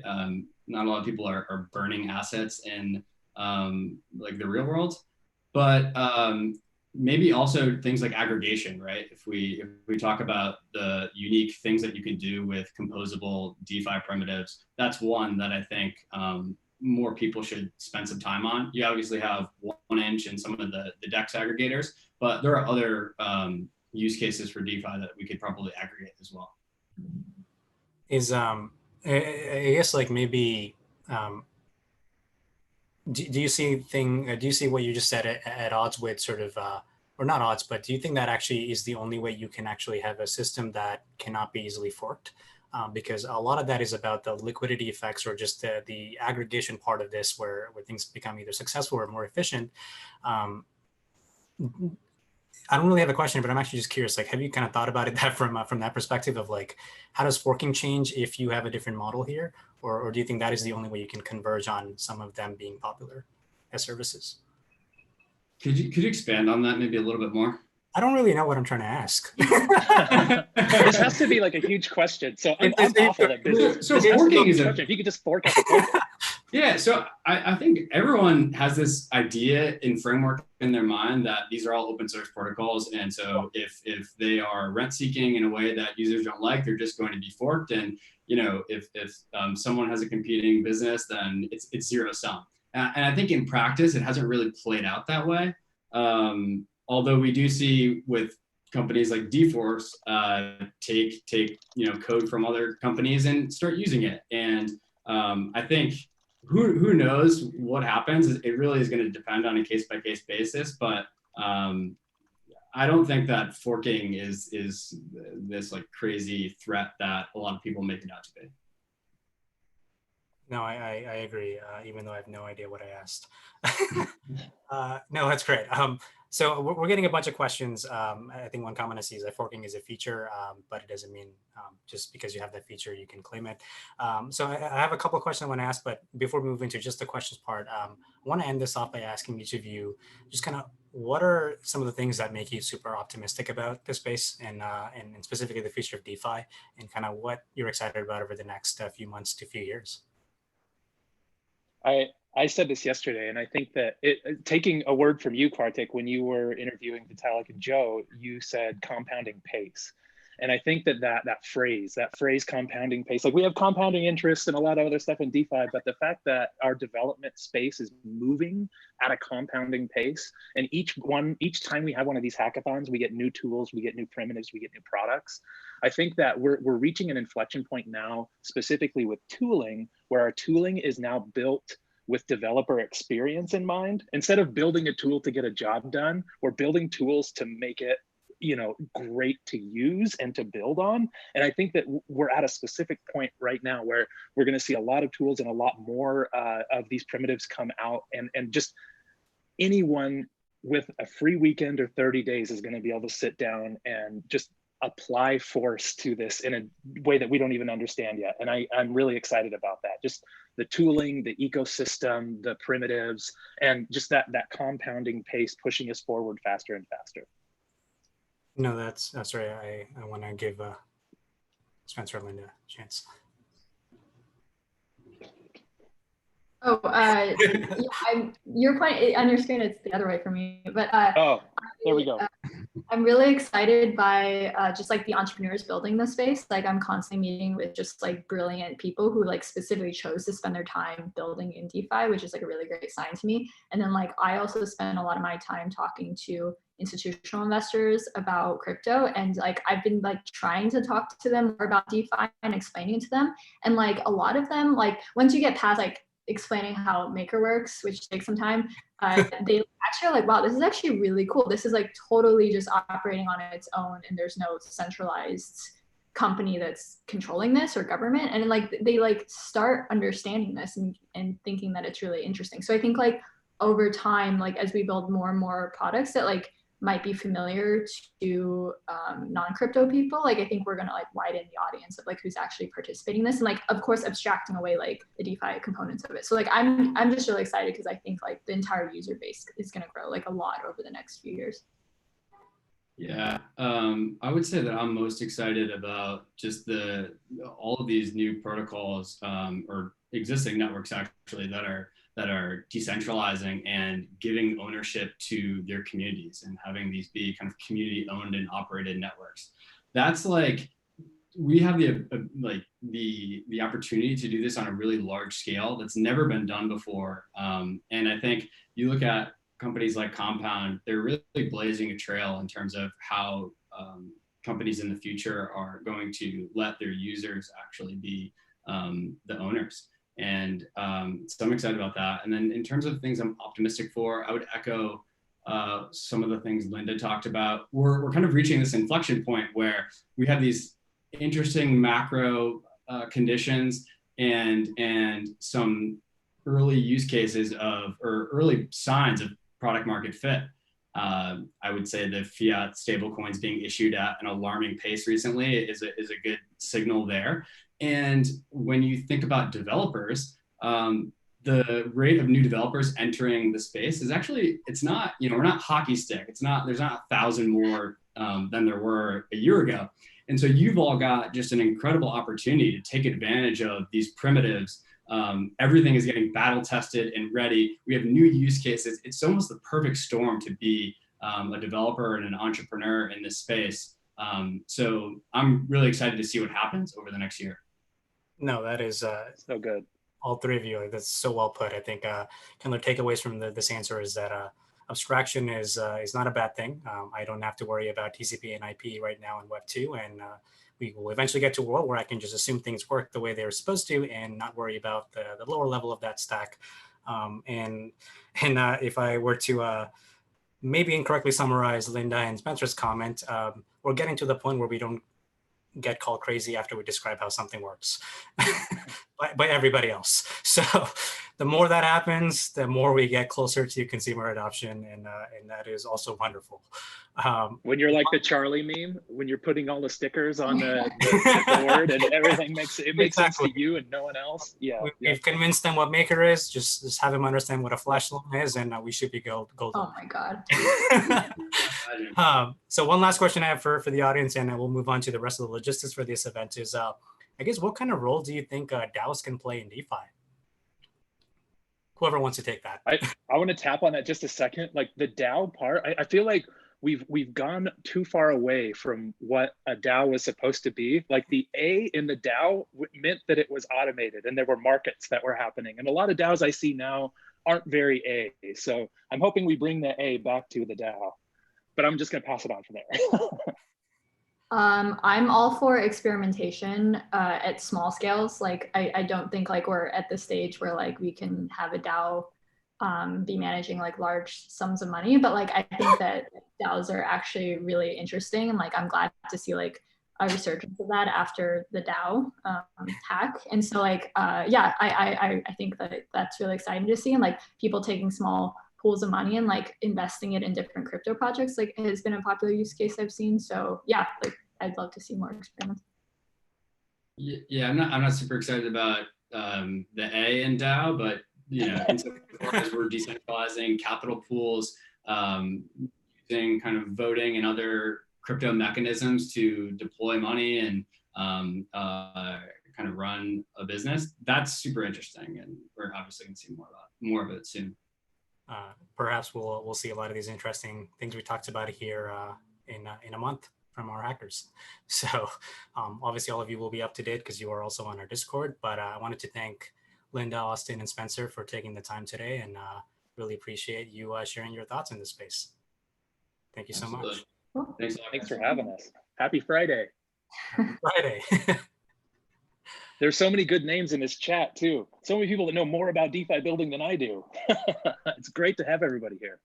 Not a lot of people are burning assets in like the real world, but maybe also things like aggregation, right? If we talk about the unique things that you can do with composable DeFi primitives, that's one that I think more people should spend some time on. You obviously have 1inch and some of the DEX aggregators, but there are other use cases for DeFi that we could probably aggregate as well. Is I guess like maybe do you see what you just said at odds with sort of or not odds, but do you think that actually is the only way you can actually have a system that cannot be easily forked? Because a lot of that is about the liquidity effects, or just the aggregation part of this, where things become either successful or more efficient. I don't really have a question, but I'm actually just curious, like, have you kind of thought about it that from that perspective of like, how does forking change if you have a different model here? Or do you think that is the only way you can converge on some of them being popular as services? Could you expand on that maybe a little bit more? I don't really know what I'm trying to ask. This has to be like a huge question. So I'm awful at business. So forking is if you could just fork up a token. Yeah, so I think everyone has this idea in framework in their mind that these are all open source protocols. And so if they are rent seeking in a way that users don't like, they're just going to be forked. And you know, if someone has a competing business, then it's zero sum. And I think in practice, it hasn't really played out that way. Although we do see with companies like dForce take code from other companies and start using it. And I think who knows what happens. It really is going to depend on a case-by-case basis. But I don't think that forking is this like crazy threat that a lot of people make it out to be. No, I agree, even though I have no idea what I asked. No, that's great. So we're getting a bunch of questions. I think one comment I see is that forking is a feature, but it doesn't mean just because you have that feature, you can claim it. So I have a couple of questions I want to ask, but before we move into just the questions part, I want to end this off by asking each of you just kind of what are some of the things that make you super optimistic about the space and specifically the future of DeFi, and kind of what you're excited about over the next few months to few years? I said this yesterday, and I think that taking a word from you, Kartik, when you were interviewing Vitalik and Joe, you said compounding pace. And I think that phrase compounding pace, like we have compounding interest and a lot of other stuff in DeFi, but the fact that our development space is moving at a compounding pace, and each time we have one of these hackathons, we get new tools, we get new primitives, we get new products. I think that we're reaching an inflection point now, specifically with tooling, where our tooling is now built with developer experience in mind. Instead of building a tool to get a job done, we're building tools to make it, great to use and to build on. And I think that we're at a specific point right now where we're going to see a lot of tools and a lot more of these primitives come out, and just anyone with a free weekend or 30 days is going to be able to sit down and just apply force to this in a way that we don't even understand yet. And I'm really excited about that. Just the tooling, the ecosystem, the primitives, and just that compounding pace pushing us forward faster and faster. No, that's right. I want to give Spencer and Linda a chance. Oh, yeah, your point on your screen, it's the other way for me. But oh, there we go. I'm really excited by just like the entrepreneurs building the space. Like I'm constantly meeting with just like brilliant people who like specifically chose to spend their time building in DeFi, which is like a really great sign to me. And then like I also spend a lot of my time talking to institutional investors about crypto, and like I've been like trying to talk to them more about DeFi and explaining it to them. And like a lot of them, like once you get past like explaining how Maker works, which takes some time, they actually are like, wow, this is actually really cool. This is like totally just operating on its own, and there's no centralized company that's controlling this or government. And like they like start understanding this and thinking that it's really interesting. So I think like over time, like as we build more and more products that like might be familiar to non-crypto people, like I think we're gonna like widen the audience of like who's actually participating in this, and like of course abstracting away like the DeFi components of it. So like I'm just really excited because I think like the entire user base is gonna grow like a lot over the next few years. Yeah, I would say that I'm most excited about just all of these new protocols or existing networks actually that are decentralizing and giving ownership to their communities and having these be kind of community owned and operated networks. That's like, we have the opportunity to do this on a really large scale that's never been done before. And I think you look at companies like Compound, they're really blazing a trail in terms of how companies in the future are going to let their users actually be the owners. And so I'm excited about that. And then in terms of things I'm optimistic for, I would echo some of the things Linda talked about. We're kind of reaching this inflection point where we have these interesting macro conditions and some early use cases or early signs of product market fit. I would say the fiat stablecoins being issued at an alarming pace recently is a good signal there. And when you think about developers, the rate of new developers entering the space is actually, it's not, we're not hockey stick. There's not 1,000 more than there were a year ago. And so you've all got just an incredible opportunity to take advantage of these primitives. Everything is getting battle tested and ready. We have new use cases. It's almost the perfect storm to be a developer and an entrepreneur in this space. So I'm really excited to see what happens over the next year. No, that is so good. All three of you. That's so well put. I think kind of takeaways from this answer is that abstraction is not a bad thing. I don't have to worry about TCP and IP right now in Web 2, and we will eventually get to a world where I can just assume things work the way they're supposed to and not worry about the lower level of that stack. And if I were to maybe incorrectly summarize Linda and Spencer's comment, we're getting to the point where we don't get called crazy after we describe how something works by everybody else. So the more that happens, the more we get closer to consumer adoption, and that is also wonderful. When you're like the Charlie meme, when you're putting all the stickers on the board and everything makes sense to you and no one else. Yeah, we've convinced them what Maker is. Just have them understand what a flash loan is, and we should be golden. Oh my God. So one last question I have for the audience, and we'll move on to the rest of the logistics for this event is, I guess, what kind of role do you think DAOs can play in DeFi? Whoever wants to take that. I want to tap on that just a second. Like the DAO part, I feel like we've gone too far away from what a DAO was supposed to be. Like the A in the DAO meant that it was automated and there were markets that were happening. And a lot of DAOs I see now aren't very A. So I'm hoping we bring the A back to the DAO. But I'm just going to pass it on from there. I'm all for experimentation at small scales. Like I don't think like we're at the stage where like we can have a DAO be managing like large sums of money, but like I think that DAOs are actually really interesting, and like I'm glad to see like a resurgence of that after the DAO hack. And so like yeah, I think that that's really exciting to see, and like people taking small pools of money and like investing it in different crypto projects like has been a popular use case I've seen. So yeah, like I'd love to see more experiments. Yeah, I'm not super excited about the A in DAO, but insofar as we're decentralizing capital pools, using kind of voting and other crypto mechanisms to deploy money and kind of run a business, that's super interesting, and we're obviously going to see more of it soon. Perhaps we'll see a lot of these interesting things we talked about here in a month from our hackers. So obviously all of you will be up to date because you are also on our Discord, but I wanted to thank Linda, Austin, and Spencer for taking the time today, and really appreciate you sharing your thoughts in this space. Thank you so much. Thanks for having us. Happy Friday. Happy Friday. There's so many good names in this chat too. So many people that know more about DeFi building than I do. It's great to have everybody here.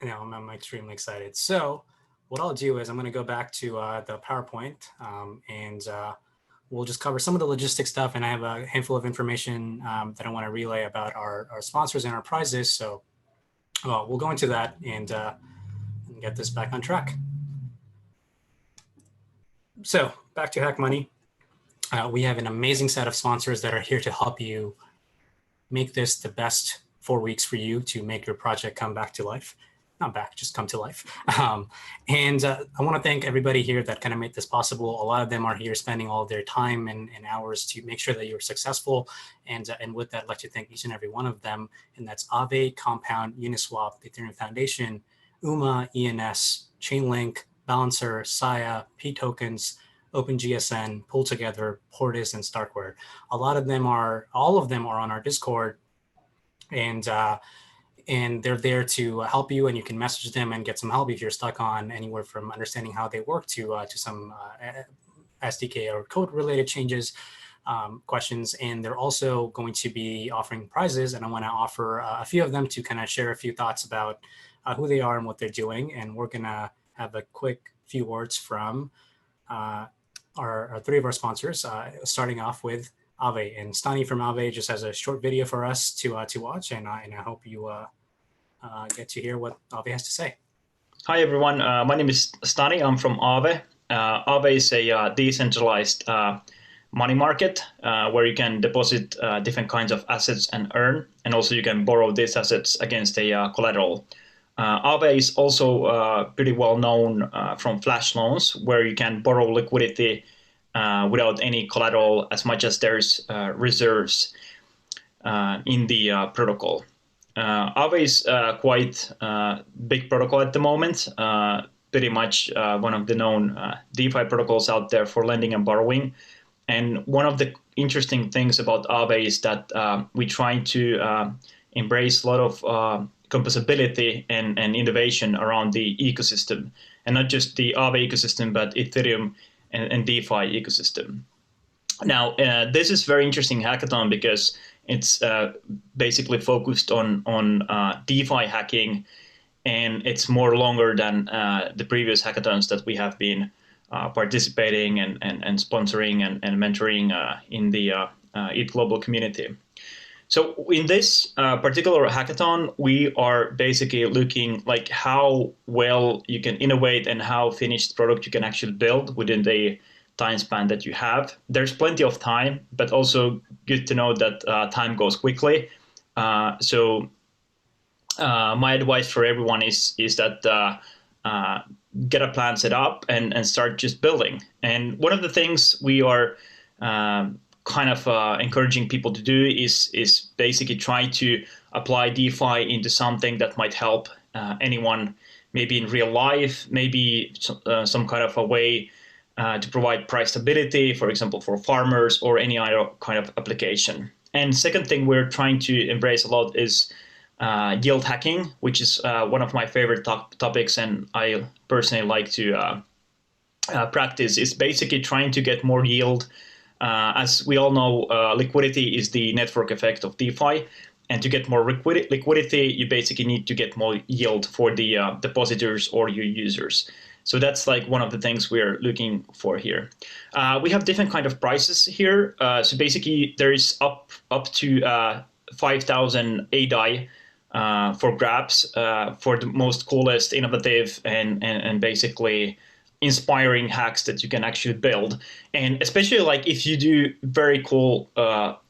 Yeah, I'm extremely excited. So what I'll do is I'm going to go back to the PowerPoint and we'll just cover some of the logistics stuff. And I have a handful of information that I want to relay about our sponsors and our prizes. So we'll go into that and get this back on track. So back to HackMoney. We have an amazing set of sponsors that are here to help you make this the best 4 weeks for you to make your project come back to life. Not back, just come to life. And I want to thank everybody here that kind of made this possible. A lot of them are here spending all of their time and hours to make sure that you're successful. And with that, I'd like to thank each and every one of them. And that's Aave, Compound, Uniswap, the Ethereum Foundation, UMA, ENS, Chainlink, Balancer, Saya, P-Tokens, OpenGSN, Pull Together, Portis, and Starkware. All of them are on our Discord, and they're there to help you, and you can message them and get some help if you're stuck on anywhere from understanding how they work to some SDK or code related changes, questions. And they're also going to be offering prizes, and I want to offer a few of them to kind of share a few thoughts about who they are and what they're doing. And we're gonna have a quick few words from our three of our sponsors, starting off with Aave. And Stani from Aave just has a short video for us to watch, and I hope you get to hear what Aave has to say. Hi everyone, my name is Stani. I'm from Aave. Aave is a decentralized money market where you can deposit different kinds of assets and earn, and also you can borrow these assets against a collateral. Aave is also pretty well known from flash loans, where you can borrow liquidity without any collateral as much as there's reserves in the protocol. Aave is quite big protocol at the moment, pretty much one of the known DeFi protocols out there for lending and borrowing. And one of the interesting things about Aave is that we try to embrace a lot of composability and innovation around the ecosystem, and not just the Aave ecosystem, but Ethereum and DeFi ecosystem. Now, this is very interesting hackathon because it's basically focused on DeFi hacking, and it's more longer than the previous hackathons that we have been participating and sponsoring and mentoring in the ETHGlobal community. So in this particular hackathon, we are basically looking like how well you can innovate and how finished product you can actually build within the time span that you have. There's plenty of time, but also good to know that time goes quickly. So my advice for everyone is that get a plan set up and start just building. And one of the things we are kind of encouraging people to do is basically try to apply DeFi into something that might help anyone, maybe in real life, maybe some kind of a way to provide price stability, for example, for farmers or any other kind of application. And second thing we're trying to embrace a lot is yield hacking, which is one of my favorite topics, and I personally like to practice, is basically trying to get more yield. As we all know, liquidity is the network effect of DeFi. And to get more liquidity, you basically need to get more yield for the depositors or your users. So that's like one of the things we're looking for here. We have different kind of prices here. So basically, there is up to 5,000 ADI for grabs for the most coolest, innovative, and basically inspiring hacks that you can actually build. And especially like if you do very cool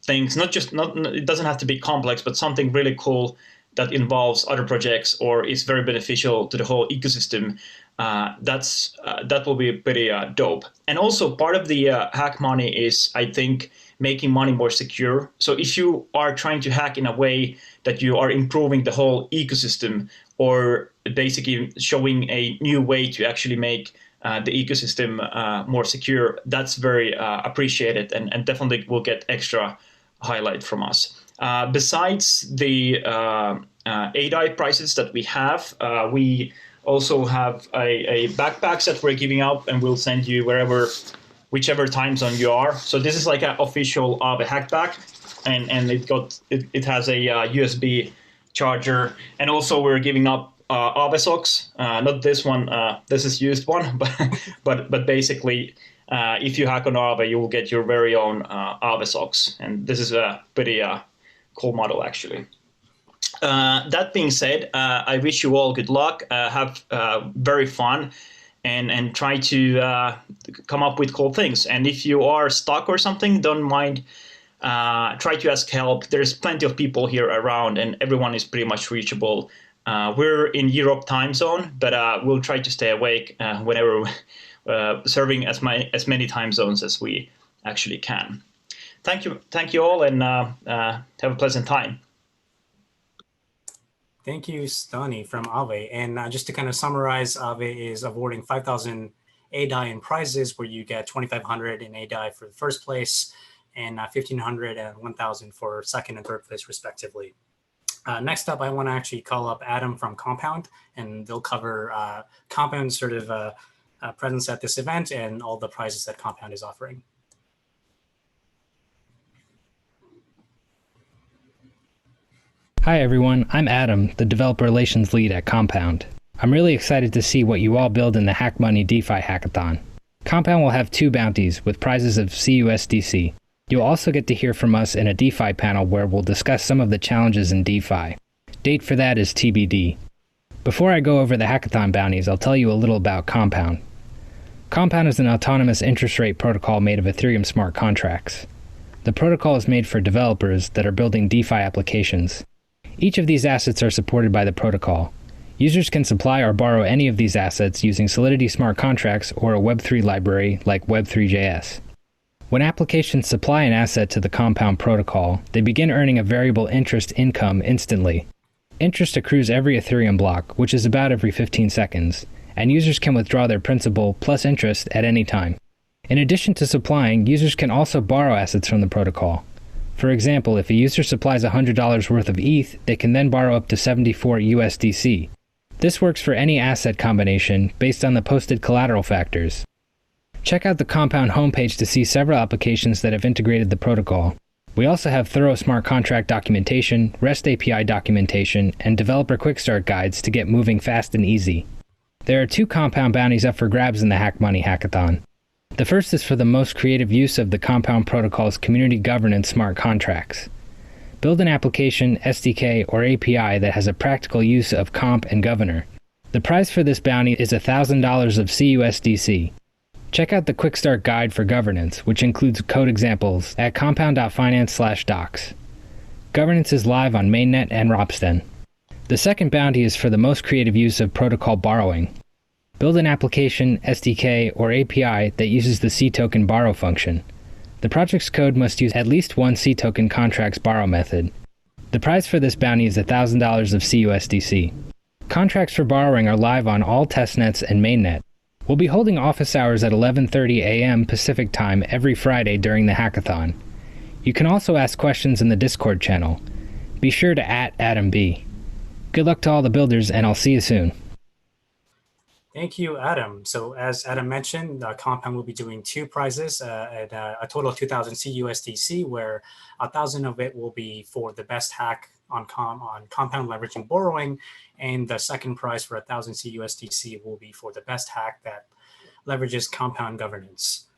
things, it doesn't have to be complex, but something really cool that involves other projects or is very beneficial to the whole ecosystem, that will be pretty dope. And also part of the hack money is, I think, making money more secure. So if you are trying to hack in a way that you are improving the whole ecosystem or basically showing a new way to actually make the ecosystem more secure, that's very appreciated and definitely will get extra highlight from us. Besides the ADI prices that we have, we also have a backpacks that we're giving out, and we'll send you whichever time zone you are. So this is like an official Aave hackback, and it has a USB charger, and also we're giving up Aave socks. Not this one. This is used one, but basically, if you hack on Aave, you will get your very own Aave socks, and this is a pretty cool model actually. That being said, I wish you all good luck. Have very fun, and try to come up with cool things. And if you are stuck or something, don't mind. Try to ask help. There's plenty of people here around, and everyone is pretty much reachable. We're in Europe time zone, but we'll try to stay awake whenever serving as many time zones as we actually can. Thank you all, and have a pleasant time. Thank you, Stani from Aave. And just to kind of summarize, Aave is awarding 5,000 ADI in prizes, where you get 2,500 in ADI for the first place, and 1,500 and 1,000 for second and third place, respectively. Next up, I want to actually call up Adam from Compound, and they'll cover Compound's sort of presence at this event and all the prizes that Compound is offering. Hi everyone, I'm Adam, the Developer Relations Lead at Compound. I'm really excited to see what you all build in the HackMoney DeFi Hackathon. Compound will have 2 bounties with prizes of CUSDC. You'll also get to hear from us in a DeFi panel where we'll discuss some of the challenges in DeFi. Date for that is TBD. Before I go over the hackathon bounties, I'll tell you a little about Compound. Compound is an autonomous interest rate protocol made of Ethereum smart contracts. The protocol is made for developers that are building DeFi applications. Each of these assets are supported by the protocol. Users can supply or borrow any of these assets using Solidity smart contracts or a Web3 library like Web3.js. When applications supply an asset to the Compound protocol, they begin earning a variable interest income instantly. Interest accrues every Ethereum block, which is about every 15 seconds, and users can withdraw their principal plus interest at any time. In addition to supplying, users can also borrow assets from the protocol. For example, if a user supplies $100 worth of ETH, they can then borrow up to 74 USDC. This works for any asset combination based on the posted collateral factors. Check out the Compound homepage to see several applications that have integrated the protocol. We also have thorough smart contract documentation, REST API documentation, and developer quick start guides to get moving fast and easy. There are 2 Compound bounties up for grabs in the HackMoney Hackathon. The first is for the most creative use of the Compound protocol's community governance smart contracts. Build an application, SDK, or API that has a practical use of comp and governor. The prize for this bounty is $1,000 of CUSDC. Check out the Quick Start Guide for governance, which includes code examples at compound.finance/docs. Governance is live on mainnet and Ropsten. The second bounty is for the most creative use of protocol borrowing. Build an application, SDK, or API that uses the C-token borrow function. The project's code must use at least one C-token contract's borrow method. The prize for this bounty is $1,000 of CUSDC. Contracts for borrowing are live on all testnets and mainnet. We'll be holding office hours at 11:30 a.m. Pacific time every Friday during the hackathon. You can also ask questions in the Discord channel. Be sure to @AdamB. Good luck to all the builders, and I'll see you soon. Thank you, Adam. So as Adam mentioned, Compound will be doing 2 prizes at a total of 2,000 CUSDC, where 1,000 of it will be for the best hack on Compound leveraging borrowing, and the second prize for 1,000 CUSDC will be for the best hack that leverages Compound governance.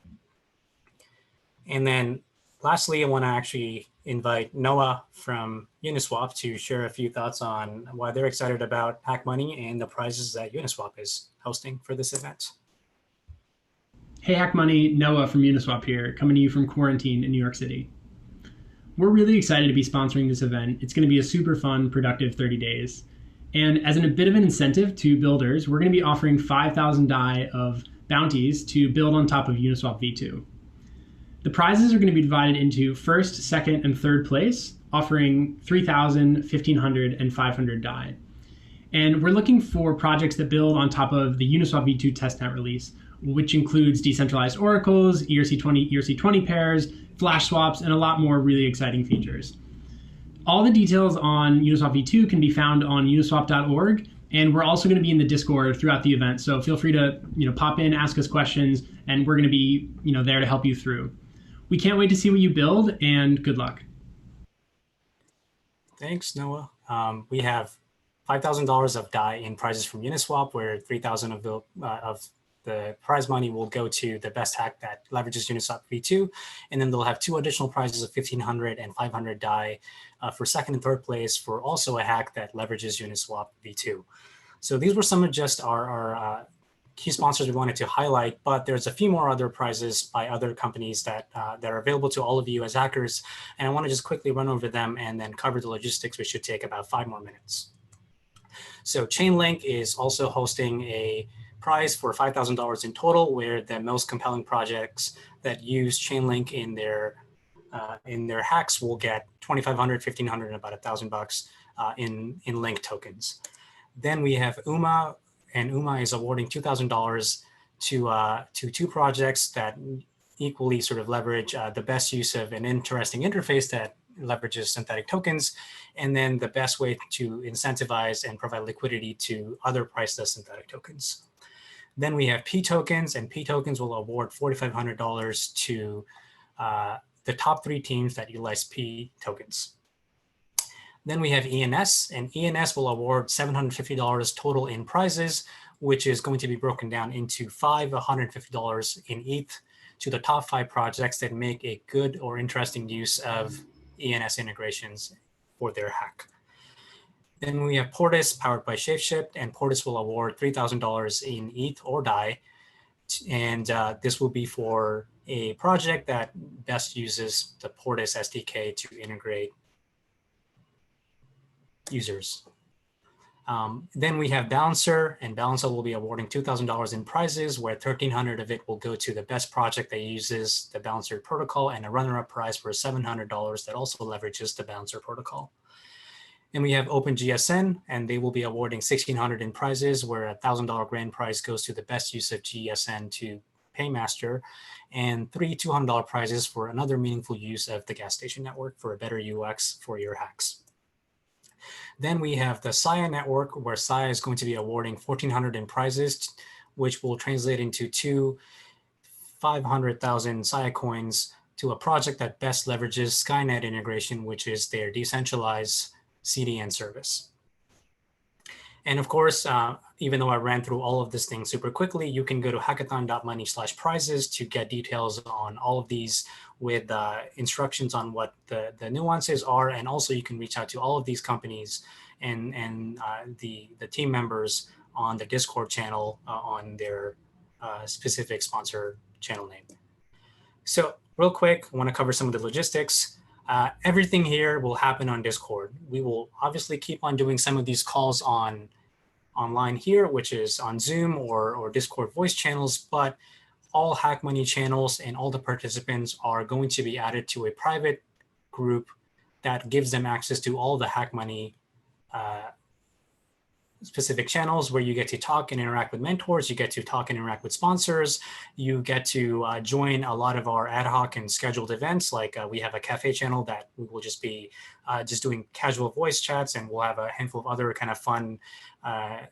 And then lastly, I want to actually invite Noah from Uniswap to share a few thoughts on why they're excited about HackMoney and the prizes that Uniswap is hosting for this event. Hey HackMoney, Noah from Uniswap here, coming to you from quarantine in New York City. we're really excited to be sponsoring this event. It's going to be a super fun, productive 30 days. And as a bit of an incentive to builders, we're going to be offering 5,000 DAI of bounties to build on top of Uniswap v2. The prizes are going to be divided into first, second, and third place, offering 3,000, 1,500, and 500 DAI. And we're looking for projects that build on top of the Uniswap v2 testnet release, which includes decentralized oracles, ERC20 pairs, flash swaps, and a lot more really exciting features. All the details on Uniswap v2 can be found on uniswap.org, and we're also going to be in the Discord throughout the event. So feel free to pop in, ask us questions, and we're going to be there to help you through. We can't wait to see what you build, and good luck. Thanks, Noah. We have $5,000 of DAI in prizes from Uniswap, where 3,000 of the prize money will go to the best hack that leverages Uniswap v2, and then they'll have 2 additional prizes of 1,500 and 500 DAI for second and third place for also a hack that leverages Uniswap v2. So these were some of just our key sponsors we wanted to highlight, but there's a few more other prizes by other companies that are available to all of you as hackers, and I want to just quickly run over them and then cover the logistics, which should take about 5 more minutes. So Chainlink is also hosting a prize for $5,000 in total, where the most compelling projects that use Chainlink in their hacks will get $2,500, $1,500, and about $1,000 in Link tokens. Then we have UMA, and UMA is awarding $2,000 to 2 projects that equally sort of leverage the best use of an interesting interface that leverages synthetic tokens, and then the best way to incentivize and provide liquidity to other priceless synthetic tokens. Then we have P tokens, and P tokens will award $4,500 to the top 3 teams that utilize P tokens. Then we have ENS, and ENS will award $750 total in prizes, which is going to be broken down into 5 $150 in ETH to the top 5 projects that make a good or interesting use of ENS integrations for their hack. Then we have Portis, powered by ShapeShift, and Portis will award $3,000 in ETH or DAI, and this will be for a project that best uses the Portis SDK to integrate users. Then we have Balancer, and Balancer will be awarding $2,000 in prizes, where $1,300 of it will go to the best project that uses the Balancer protocol, and a runner-up prize for $700 that also leverages the Balancer protocol. And we have OpenGSN, and they will be awarding $1,600 in prizes, where a $1,000 grand prize goes to the best use of GSN to Paymaster, and 3 $200 prizes for another meaningful use of the gas station network for a better UX for your hacks. Then we have the Saya network, where Saya is going to be awarding $1,400 in prizes, which will translate into 2 500,000 Saya coins to a project that best leverages Skynet integration, which is their decentralized CDN service. And of course, even though I ran through all of this thing super quickly, you can go to hackathon.money/prizes to get details on all of these with instructions on what the nuances are. And also you can reach out to all of these companies and the team members on the Discord channel on their specific sponsor channel name. So real quick, I want to cover some of the logistics. Everything here will happen on Discord. We will obviously keep on doing some of these calls online here, which is on Zoom or Discord voice channels, but all HackMoney channels and all the participants are going to be added to a private group that gives them access to all the HackMoney specific channels, where you get to talk and interact with mentors, you get to talk and interact with sponsors, you get to join a lot of our ad hoc and scheduled events. Like we have a cafe channel that we will just be just doing casual voice chats, and we'll have a handful of other kind of fun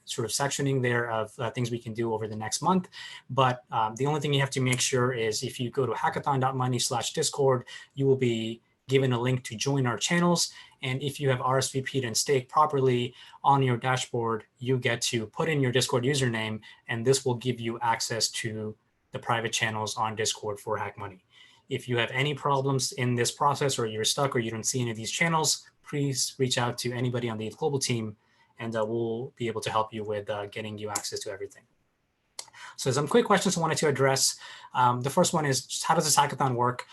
sort of sectioning there of things we can do over the next month. But the only thing you have to make sure is if you go to hackathon.money/Discord, you will be given a link to join our channels. And if you have RSVP'd and staked properly on your dashboard, you get to put in your Discord username, and this will give you access to the private channels on Discord for HackMoney. If you have any problems in this process, or you're stuck, or you don't see any of these channels, please reach out to anybody on the ETHGlobal team, and we'll be able to help you with getting you access to everything. So some quick questions I wanted to address. The first one is, just how does this hackathon work?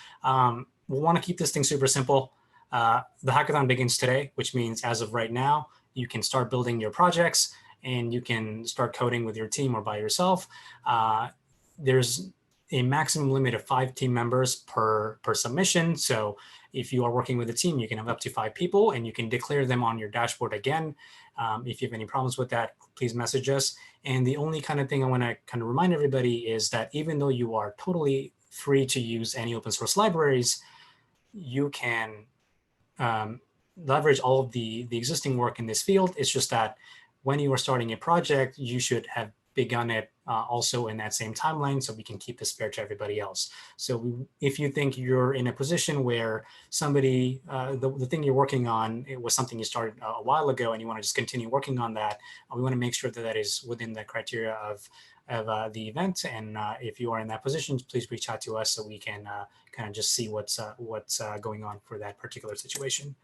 We'll want to keep this thing super simple. The hackathon begins today, which means as of right now, you can start building your projects and you can start coding with your team or by yourself. There's a maximum limit of 5 team members per submission. So if you are working with a team, you can have up to 5 people and you can declare them on your dashboard again. If you have any problems with that, please message us. And the only kind of thing I want to kind of remind everybody is that even though you are totally free to use any open source libraries, you can leverage all of the existing work in this field. It's just that when you are starting a project, you should have begun it also in that same timeline so we can keep this fair to everybody else. So if you think you're in a position where somebody, the thing you're working on, it was something you started a while ago and you want to just continue working on that, we want to make sure that that is within the criteria of the event. And if you are in that position, please reach out to us so we can kind of just see what's going on for that particular situation.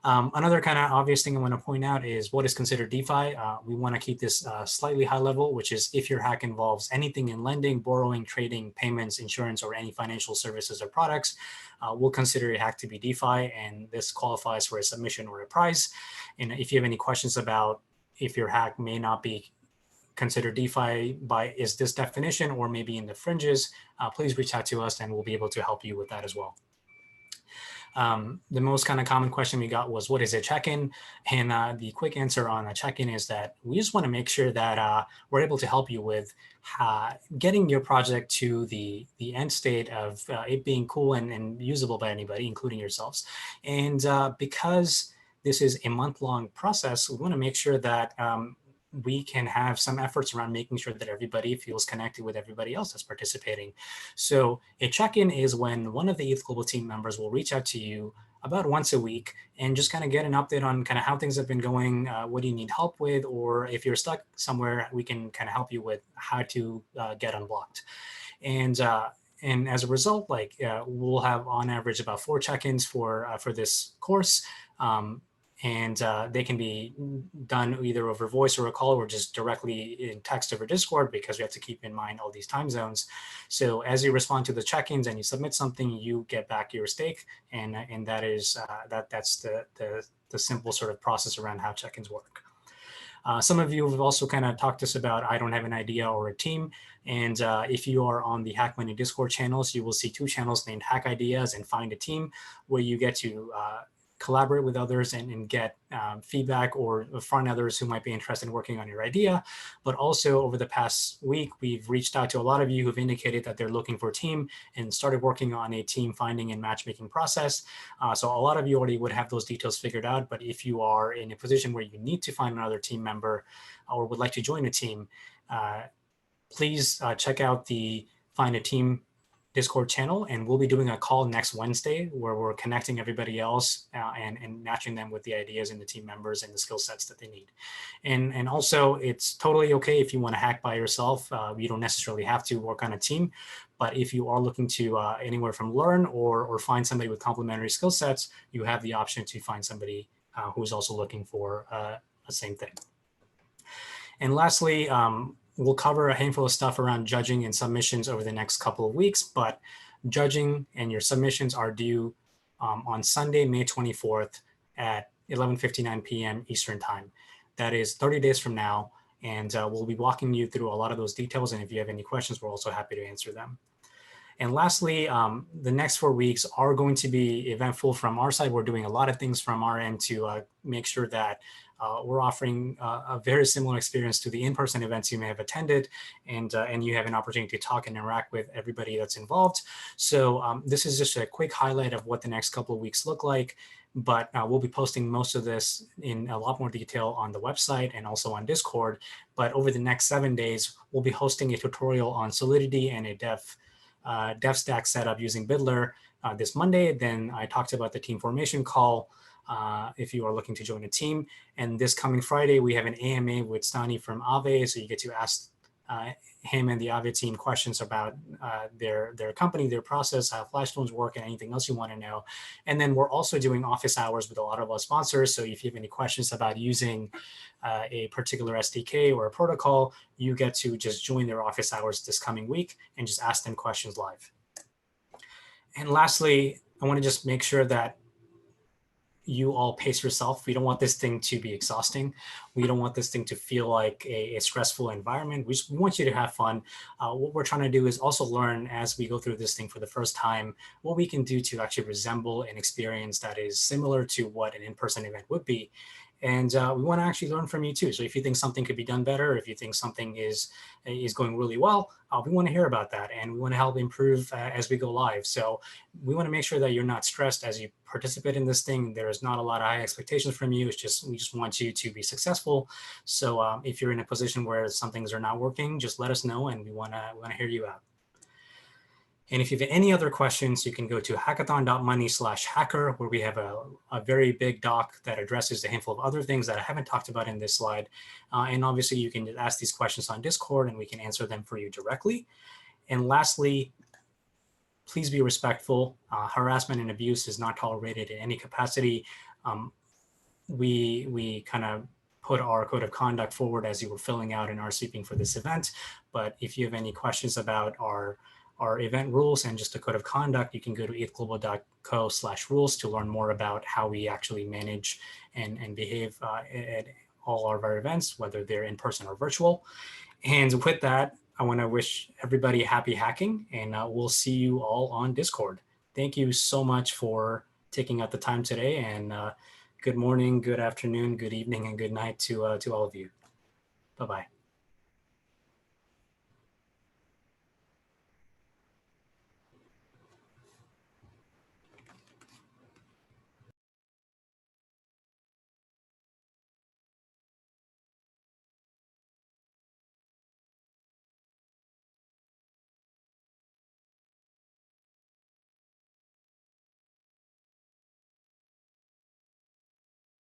Another kind of obvious thing I want to point out is what is considered DeFi. We want to keep this slightly high level, which is if your hack involves anything in lending, borrowing, trading, payments, insurance, or any financial services or products, we'll consider a hack to be DeFi, and this qualifies for a submission or a prize. And if you have any questions about if your hack may not be considered DeFi by is this definition or maybe in the fringes, please reach out to us and we'll be able to help you with that as well. The most kind of common question we got was, what is a check-in? And the quick answer on a check-in is that we just want to make sure that we're able to help you with getting your project to the end state of it being cool and usable by anybody, including yourselves. And because this is a month-long process, we want to make sure that we can have some efforts around making sure that everybody feels connected with everybody else that's participating. So a check-in is when one of the ETHGlobal team members will reach out to you about once a week and just kind of get an update on kind of how things have been going, what do you need help with, or if you're stuck somewhere, we can kind of help you with how to get unblocked. And as a result, we'll have on average about 4 check-ins for this course. And they can be done either over voice or a call or just directly in text over Discord, because we have to keep in mind all these time zones. So as you respond to the check-ins and you submit something, you get back your stake, and that is that's the simple sort of process around how check-ins work. Some of you have also kind of talked to us about I don't have an idea or a team. And if you are on the HackMoney Discord channels, you will see 2 channels named Hack Ideas and Find a Team, where you get to collaborate with others and get feedback or find others who might be interested in working on your idea. But also over the past week, we've reached out to a lot of you who've indicated that they're looking for a team and started working on a team finding and matchmaking process. So a lot of you already would have those details figured out. But if you are in a position where you need to find another team member or would like to join a team, please check out the Find a Team Discord channel, and we'll be doing a call next Wednesday where we're connecting everybody else and matching them with the ideas and the team members and the skill sets that they need. And also, it's totally okay if you want to hack by yourself. You don't necessarily have to work on a team, but if you are looking to anywhere from learn or find somebody with complementary skill sets, you have the option to find somebody who's also looking for the same thing. And lastly, we'll cover a handful of stuff around judging and submissions over the next couple of weeks, but judging and your submissions are due on Sunday, May 24th at 11:59 p.m. Eastern Time. That is 30 days from now, and we'll be walking you through a lot of those details, and if you have any questions, we're also happy to answer them. And lastly, the next 4 weeks are going to be eventful from our side. We're doing a lot of things from our end to make sure that we're offering a very similar experience to the in-person events you may have attended, and you have an opportunity to talk and interact with everybody that's involved. So this is just a quick highlight of what the next couple of weeks look like, but we'll be posting most of this in a lot more detail on the website and also on Discord. But over the next 7 days, we'll be hosting a tutorial on Solidity and a dev stack setup using Bidler this Monday. Then I talked about the team formation call if you are looking to join a team. And this coming Friday, we have an AMA with Stani from Aave. So you get to ask him and the Aave team questions about their company, their process, how flash loans work, and anything else you want to know. And then we're also doing office hours with a lot of our sponsors. So if you have any questions about using a particular SDK or a protocol, you get to just join their office hours this coming week and just ask them questions live. And lastly, I want to just make sure that you all pace yourself. We don't want this thing to be exhausting. We don't want this thing to feel like a stressful environment. We want you to have fun. What we're trying to do is also learn as we go through this thing for the first time, what we can do to actually resemble an experience that is similar to what an in-person event would be. And we want to actually learn from you too. So if you think something could be done better, if you think something is going really well, we want to hear about that, and we want to help improve as we go live. So we want to make sure that you're not stressed as you participate in this thing. There is not a lot of high expectations from you. It's just, we just want you to be successful. So if you're in a position where some things are not working, just let us know, and we want to hear you out. And if you have any other questions, you can go to hackathon.money/hacker, where we have a very big doc that addresses a handful of other things that I haven't talked about in this slide. And obviously, you can ask these questions on Discord, and we can answer them for you directly. And lastly, please be respectful. Harassment and abuse is not tolerated in any capacity. We kind of put our code of conduct forward as you were filling out in RSVPing for this event. But if you have any questions about our event rules and just a code of conduct, you can go to ethglobal.co/rules to learn more about how we actually manage and behave at all of our events, whether they're in person or virtual. And with that, I want to wish everybody happy hacking, and we'll see you all on Discord. Thank you so much for taking out the time today, and good morning, good afternoon, good evening, and good night to all of you. Bye-bye.